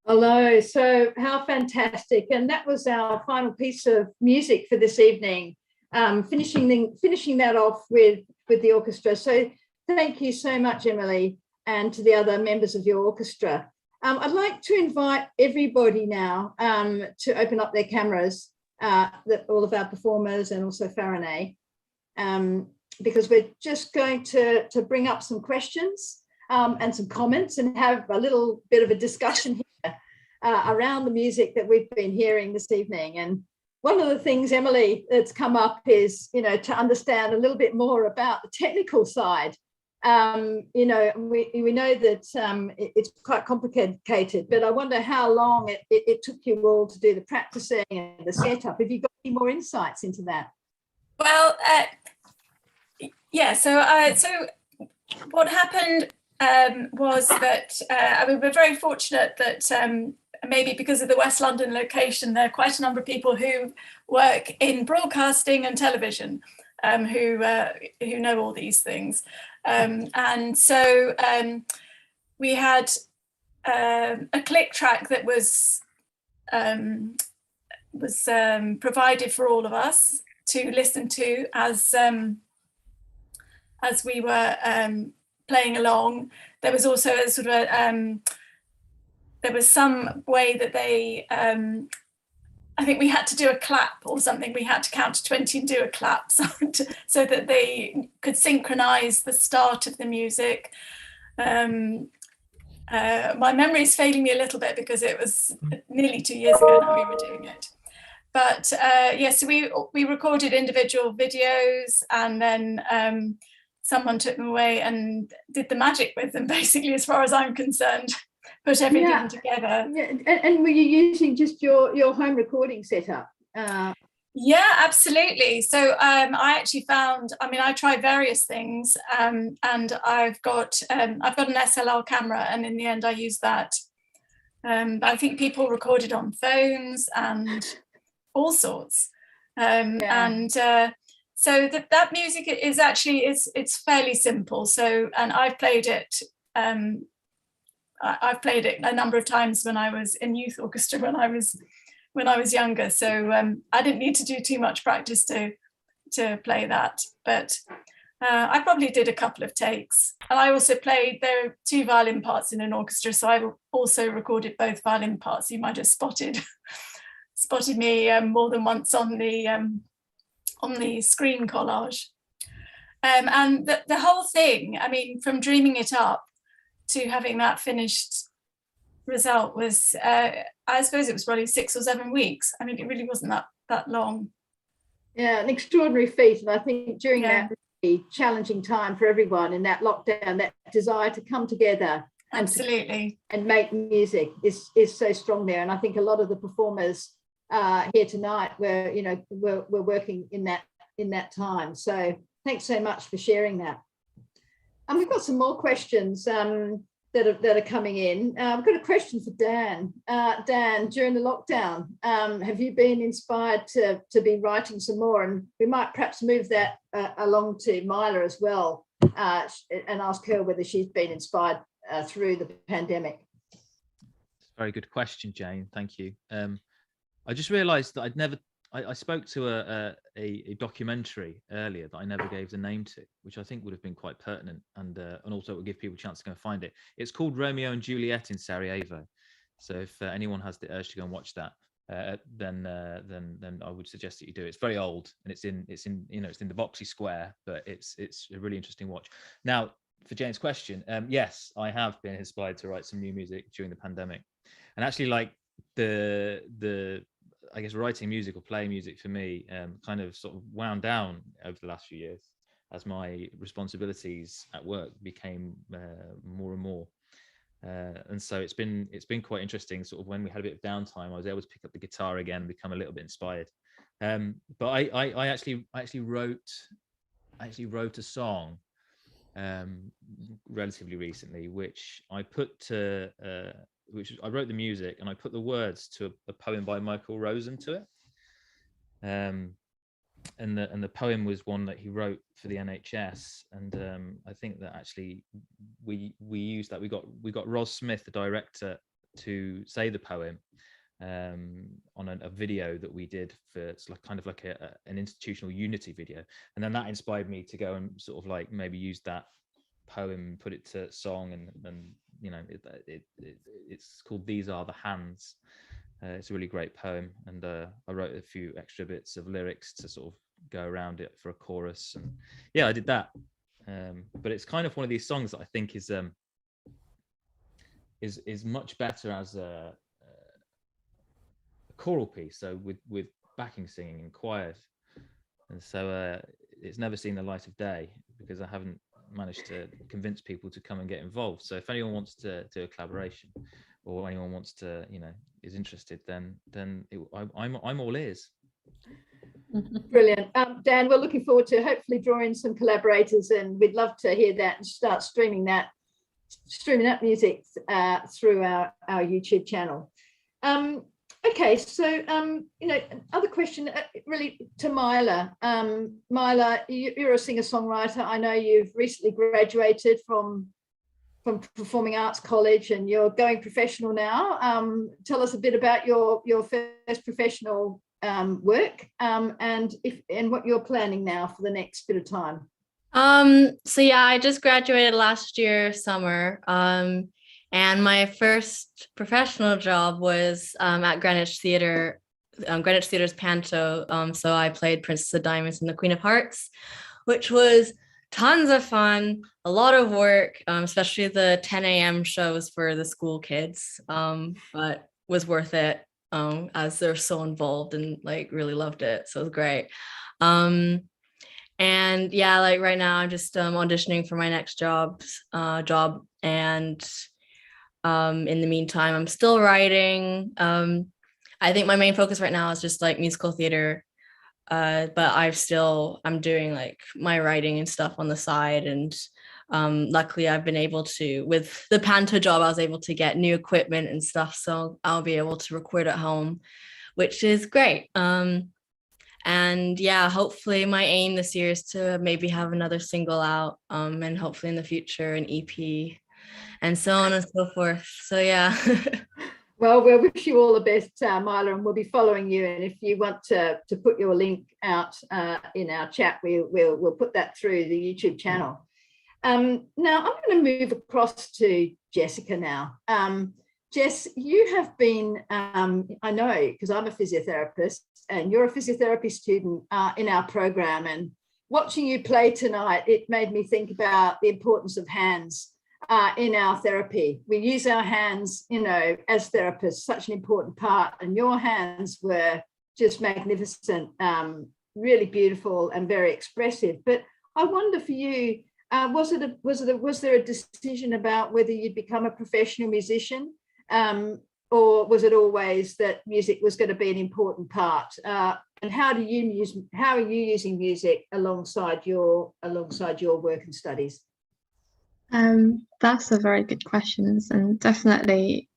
S2: Hello. So how fantastic. And that was our final piece of music for this evening, finishing that off with the orchestra. So thank you so much, Emily, and to the other members of your orchestra. I'd like to invite everybody now to open up their cameras, all of our performers and also Faraneh, because we're just going to bring up some questions and some comments and have a little bit of a discussion here around the music that we've been hearing this evening. And one of the things, Emily, that's come up is, to understand a little bit more about the technical side. We know that it's quite complicated, but I wonder how long it took you all to do the practicing and the setup. Have you got any more insights into that?
S9: Well, yeah. So what happened was that we're very fortunate that maybe because of the West London location, there are quite a number of people who work in broadcasting and television who know all these things. And so we had a click track that was provided for all of us to listen to as we were playing along. There was also a sort of there was some way that they I think we had to do a clap or something. We had to count to 20 and do a clap so that they could synchronize the start of the music. My memory is failing me a little bit because it was nearly 2 years ago now we were doing it. But yes, so we recorded individual videos, and then someone took them away and did the magic with them, basically, as far as I'm concerned. Put everything together.
S2: Yeah. And were you using just your home recording setup?
S9: Yeah, absolutely. So I actually found, I tried various things, and I've got an SLR camera, and in the end I used that. But I think people recorded on phones and all sorts. And so that music is actually, it's fairly simple. So, and I've played it a number of times when I was in youth orchestra when I was younger. So I didn't need to do too much practice to play that, but I probably did a couple of takes. And I also played, there are 2 violin parts in an orchestra, so I also recorded both violin parts. You might have spotted me more than once on the screen collage. And the whole thing, from dreaming it up to having that finished result was, I suppose it was probably 6 or 7 weeks. It really wasn't that long.
S2: Yeah, an extraordinary feat. And I think during that really challenging time for everyone in that lockdown, that desire to come together
S9: absolutely
S2: and make music is so strong there. And I think a lot of the performers here tonight were working in that time. So thanks so much for sharing that. And we've got some more questions that are coming in. I've got a question for Dan. Dan, during the lockdown, have you been inspired to be writing some more? And we might perhaps move that along to Myla as well, and ask her whether she's been inspired through the pandemic.
S3: Very good question, Jane. Thank you. I just realised that I spoke to a documentary earlier that I never gave the name to, which I think would have been quite pertinent, and also it would give people a chance to go and find it. It's called Romeo and Juliet in Sarajevo. So if anyone has the urge to go and watch that, then I would suggest that you do. It's very old, and it's in the Boxy Square, but it's a really interesting watch. Now, for Jane's question, yes, I have been inspired to write some new music during the pandemic, and actually, like the I guess writing music or playing music for me kind of sort of wound down over the last few years as my responsibilities at work became more and more. And so it's been quite interesting. Sort of when we had a bit of downtime, I was able to pick up the guitar again and become a little bit inspired. But I actually wrote a song relatively recently, which I wrote the music and I put the words to a poem by Michael Rosen to it. And the poem was one that he wrote for the NHS, and I think that actually we used that. We got Ros Smith, the director to say the poem on a video that we did for, it's like kind of like an institutional unity video, and then that inspired me to go and sort of like maybe use that poem, put it to song, and you know, it's called These Are the Hands. It's a really great poem, and I wrote a few extra bits of lyrics to sort of go around it for a chorus, and yeah, I did that. But it's kind of one of these songs that I think is much better as a choral piece, so with backing singing and choirs, and so it's never seen the light of day because I haven't managed to convince people to come and get involved. So if anyone wants to do a collaboration, or anyone wants to, you know, is interested, then I'm all ears.
S2: Brilliant. Dan, we're looking forward to hopefully drawing some collaborators, and we'd love to hear that and start streaming that music through our YouTube channel. Okay, so you know, other question really to Myla. Myla, you're a singer-songwriter. I know you've recently graduated from Performing Arts College, and you're going professional now. Tell us a bit about your first professional work, and what you're planning now for the next bit of time.
S6: So yeah, I just graduated last year summer, and my first professional job was at Greenwich Theatre, Greenwich Theatre's Panto. So I played Princess of Diamonds and the Queen of Hearts, which was tons of fun, a lot of work, especially the 10 a.m. shows for the school kids, but was worth it, as they're so involved and like really loved it. So it was great. And yeah, like right now I'm just auditioning for my next job, and in the meantime I'm still writing. I think my main focus right now is just like musical theater, but I'm doing like my writing and stuff on the side, and luckily I've been able to, with the Panto job, I was able to get new equipment and stuff, so I'll be able to record at home, which is great. And yeah, hopefully my aim this year is to maybe have another single out, and hopefully in the future an EP, and so on and so forth. So yeah.
S2: Well, we'll wish you all the best, Myla, and we'll be following you. And if you want to put your link out in our chat, we'll put that through the YouTube channel. Now I'm going to move across to Jessica now. Jess, you have been, I know, because I'm a physiotherapist, and you're a physiotherapy student in our program, and watching you play tonight, it made me think about the importance of hands in our therapy. We use our hands, you know, as therapists, such an important part, and your hands were just magnificent, really beautiful and very expressive. But I wonder for you, was there a decision about whether you'd become a professional musician, or was it always that music was going to be an important part? And how are you using music alongside your work and studies?
S5: That's a very good question, and definitely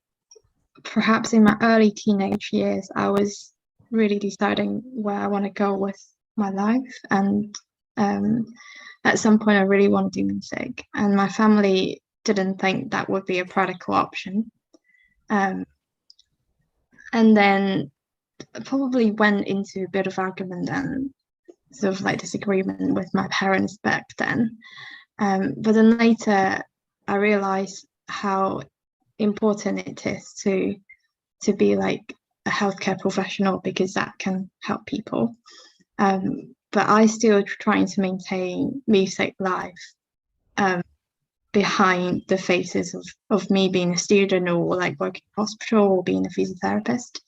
S5: perhaps in my early teenage years I was really deciding where I want to go with my life, and at some point I really want to do music, and my family didn't think that would be a practical option, and then probably went into a bit of argument and sort of like disagreement with my parents back then. But then later I realized how important it is to be like a healthcare professional, because that can help people. But I still trying to maintain music life behind the faces of me being a student, or like working in hospital, or being a physiotherapist.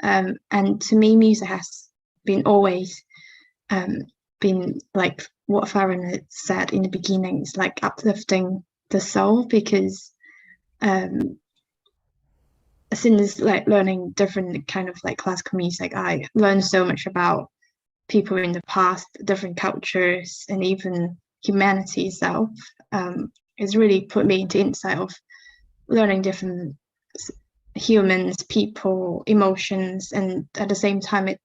S5: And to me, music has been always been like what Faraneh said in the beginning, is like uplifting the soul, because since like learning different kind of like classical music, I learned so much about people in the past, different cultures, and even humanity itself. It's really put me into insight of learning different humans, people, emotions, and at the same time, it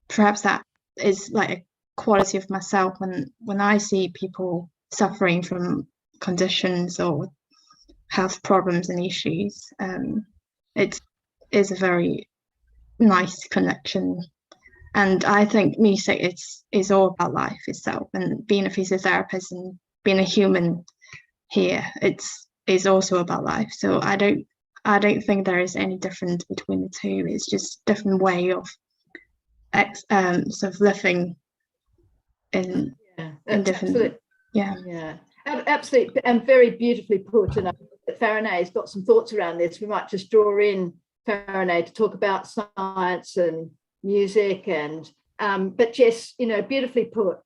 S5: perhaps that is like a quality of myself when I see people suffering from conditions or health problems and issues. It is a very nice connection. And I think music is all about life itself, and being a physiotherapist and being a human here, is also about life. So I don't think there is any difference between the two. It's just different way of sort of living in different.
S2: Absolutely.
S5: Yeah,
S2: absolutely, and very beautifully put. And I think that Faraneh's got some thoughts around this. We might just draw in Faraneh to talk about science and music, and but Jess, beautifully put.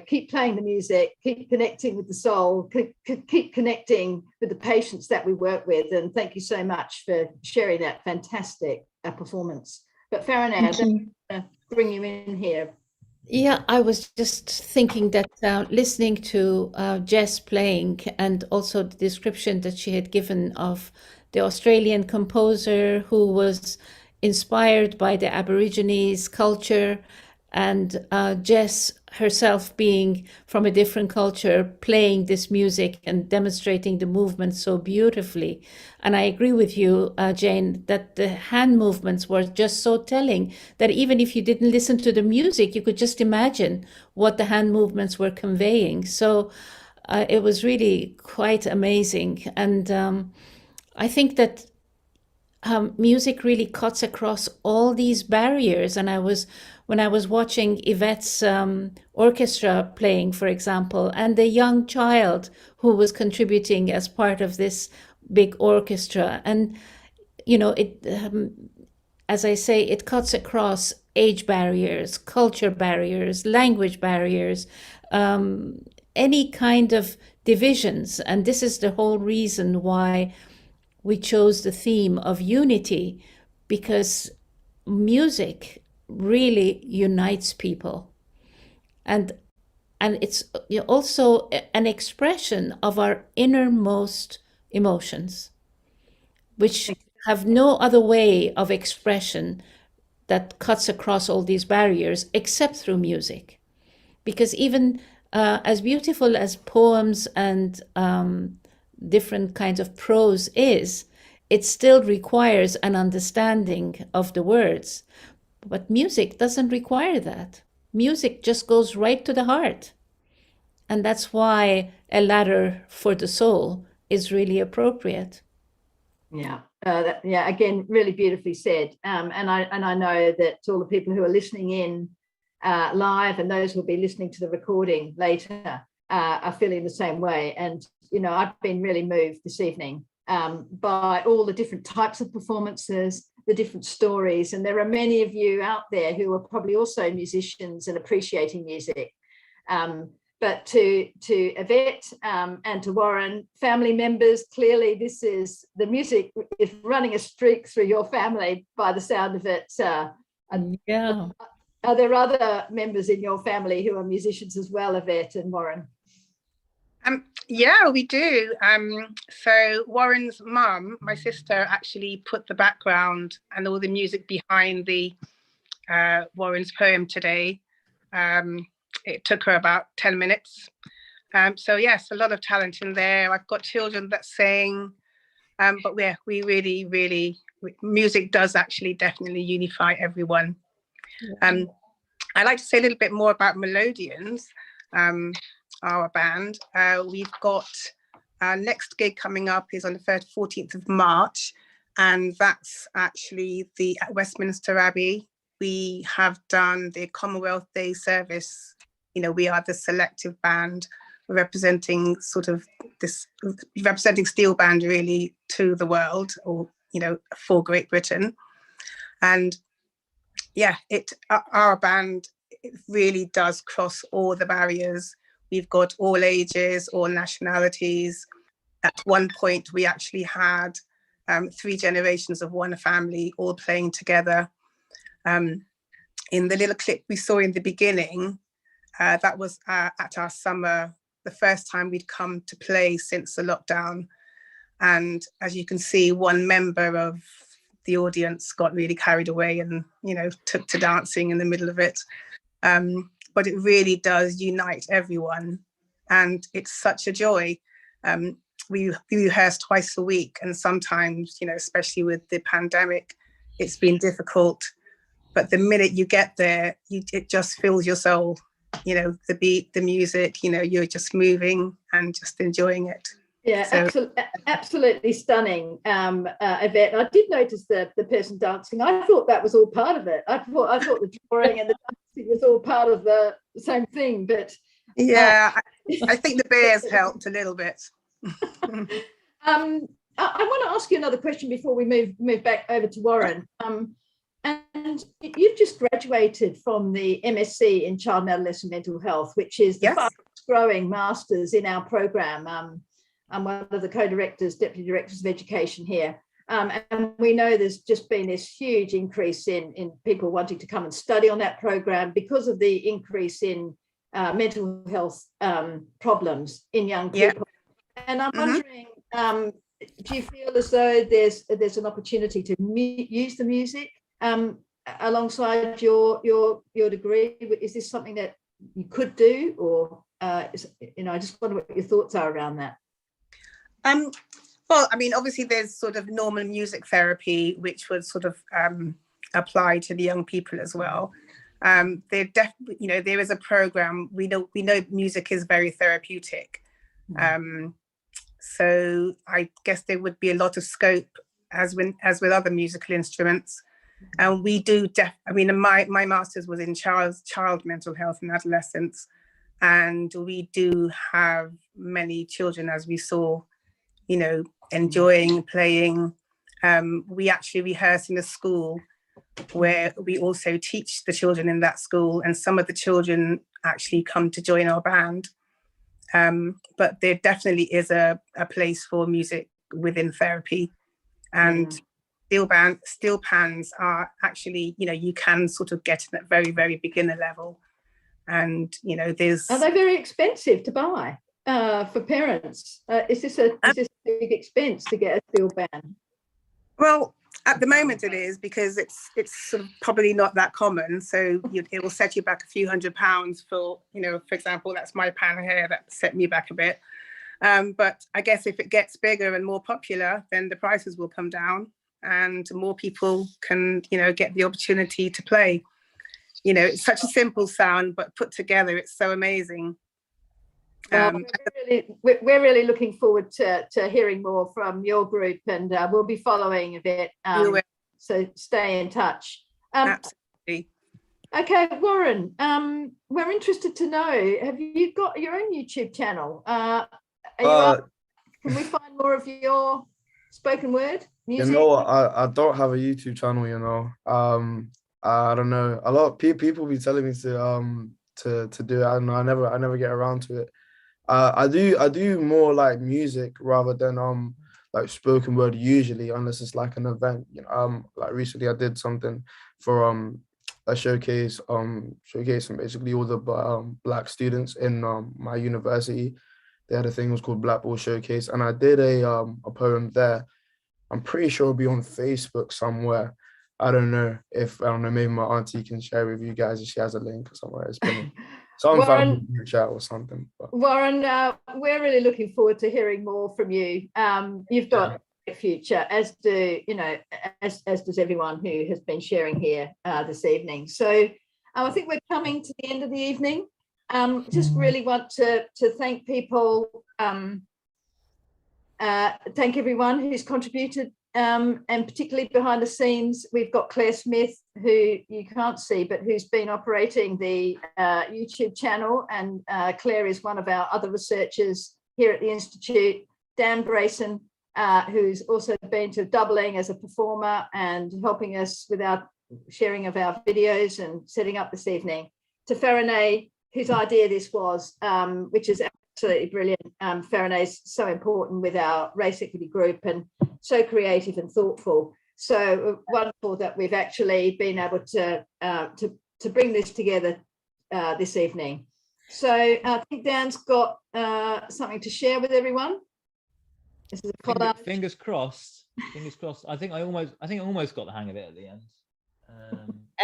S2: Keep playing the music, keep connecting with the soul, keep connecting with the patients that we work with. And thank you so much for sharing that fantastic performance. But Faraneh, I'm going to bring you in here.
S1: Yeah, I was just thinking that listening to Jess playing, and also the description that she had given of the Australian composer who was inspired by the Aborigines culture, and Jess herself being from a different culture, playing this music and demonstrating the movement so beautifully. And I agree with you, Jane, that the hand movements were just so telling that even if you didn't listen to the music, you could just imagine what the hand movements were conveying. So it was really quite amazing. And I think that music really cuts across all these barriers. And when I was watching Yvette's orchestra playing, for example, and the young child who was contributing as part of this big orchestra, and as I say, it cuts across age barriers, culture barriers, language barriers, any kind of divisions. And this is the whole reason why we chose the theme of unity, because music really unites people. And it's also an expression of our innermost emotions, which have no other way of expression that cuts across all these barriers except through music. Because even as beautiful as poems and different kinds of prose is, it still requires an understanding of the words. But music doesn't require that. Music just goes right to the heart. And that's why a ladder for the soul is really appropriate.
S2: Yeah, again, really beautifully said. And I know that all the people who are listening in live and those who will be listening to the recording later are feeling the same way. And I've been really moved this evening by all the different types of performances, the different stories. And there are many of you out there who are probably also musicians and appreciating music. But to Yvette and to Warren, family members, clearly the music is running a streak through your family by the sound of it.
S1: Yeah.
S2: Are there other members in your family who are musicians as well, Yvette and Warren?
S4: Yeah, we do. So Warren's mum, my sister, actually put the background and all the music behind the Warren's poem today. It took her about 10 minutes. So yes, a lot of talent in there. I've got children that sing, but we really, music does actually definitely unify everyone. I'd like to say a little bit more about Melodians, our band. We've got our next gig coming up is on the 14th of March, and that's actually at Westminster Abbey. We have done the Commonwealth Day service. We are the selective band representing representing steel band really to the world, or for Great Britain. And yeah, our band, it really does cross all the barriers. We've got all ages, all nationalities. At one point, we actually had 3 generations of one family all playing together. In the little clip we saw in the beginning, that was at our summer, the first time we'd come to play since the lockdown. And as you can see, one member of the audience got really carried away and, took to dancing in the middle of it. But it really does unite everyone. And it's such a joy. we rehearse twice a week, and sometimes, you know, especially with the pandemic, it's been difficult. But the minute you get there, it just fills your soul. You know, the beat, the music, you know, you're just moving and just enjoying it.
S2: Yeah, so, absolutely stunning, Yvette. I did notice the person dancing. I thought that was all part of it. I thought the drawing and the dancing was all part of the same thing. But
S4: yeah, I think the beers helped a little bit.
S2: I want to ask you another question before we move back over to Warren. And you've just graduated from the MSc in Child and Adolescent Mental Health, which is the fastest growing masters in our program. I'm one of the co-directors, deputy directors of education here. And we know there's just been this huge increase in people wanting to come and study on that program because of the increase in mental health problems in young people. And I'm wondering, do you feel as though there's an opportunity to use the music alongside your degree? Is this something that you could do, or I just wonder what your thoughts are around that.
S4: Well, I mean, obviously there's sort of normal music therapy, which would sort of apply to the young people as well. There definitely, you know, there is a program. We know music is very therapeutic. So I guess there would be a lot of scope as with other musical instruments. And we do, I mean, my master's was in child mental health and adolescence. And we do have many children, as we saw, you know, enjoying playing. We actually rehearse in a school where we also teach the children in that school, and some of the children actually come to join our band. But there definitely is a place for music within therapy. And steel pans are actually, you know, you can sort of get in at very, very beginner level. And, you know, are
S2: they very expensive to buy for parents? Is this a big expense to get a steel pan?
S4: Well, at the moment it is, because it's sort of probably not that common. So it will set you back a few £100 for, you know, for example, that's my pan here, that set me back a bit. But I guess if it gets bigger and more popular, then the prices will come down and more people can, you know, get the opportunity to play. You know, it's such a simple sound, but put together, it's so amazing.
S2: We're really looking forward to hearing more from your group, and we'll be following a bit. So stay in touch.
S4: Absolutely.
S2: Okay, Warren, we're interested to know, have you got your own YouTube channel? Can we find more of your spoken word music?
S8: You know, I don't have a YouTube channel, you know. I don't know. A lot of people be telling me to do it. I don't know. I never get around to it. I do more like music rather than like spoken word usually, unless it's like an event. You know, like recently I did something for a showcase, showcasing basically all the Black students in my university. They had a thing, it was called Black Ball Showcase, and I did a poem there. I'm pretty sure it'll be on Facebook somewhere. I don't know, maybe my auntie can share with you guys if she has a link or somewhere. It's been some family chat or something. But.
S2: Warren, we're really looking forward to hearing more from you. You've got a future, as do, you know, as does everyone who has been sharing here this evening. So I think we're coming to the end of the evening. Just really want to thank people, thank everyone who's contributed. And particularly behind the scenes, we've got Claire Smith, who you can't see, but who's been operating the YouTube channel. And Claire is one of our other researchers here at the Institute. Dan Brayson, who's also been to doubling as a performer and helping us with our sharing of our videos and setting up this evening. To Faraneh, whose idea this was, which is absolutely brilliant. Faraneh is so important with our race equity group and so creative and thoughtful. So wonderful that we've actually been able to bring this together this evening. So I think Dan's got something to share with everyone. This is a collage.
S3: Fingers crossed. Fingers crossed. I think I almost got the hang of it at the end.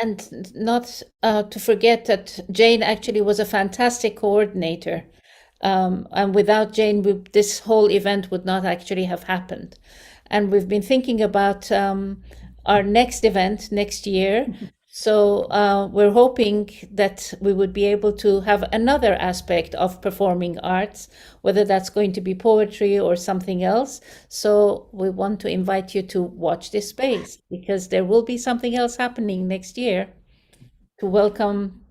S1: And not to forget that Jane actually was a fantastic coordinator. And without Jane, this whole event would not actually have happened. And we've been thinking about our next event next year. So we're hoping that we would be able to have another aspect of performing arts, whether that's going to be poetry or something else. So we want to invite you to watch this space, because there will be something else happening next year to welcome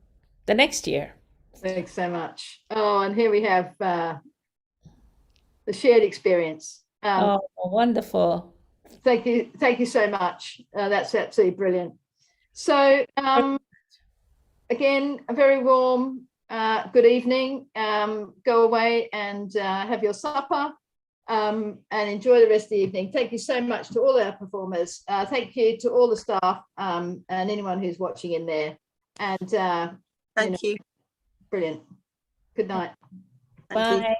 S1: the next year.
S2: Thanks so much. Oh, and here we have the shared experience.
S1: Oh, wonderful.
S2: Thank you so much. That's absolutely brilliant. So again, a very warm good evening. Go away and have your supper and enjoy the rest of the evening. Thank you so much to all our performers. Thank you to all the staff and anyone who's watching in there. And
S4: Thank you.
S2: Brilliant. Good night.
S4: Thank you.
S1: Bye.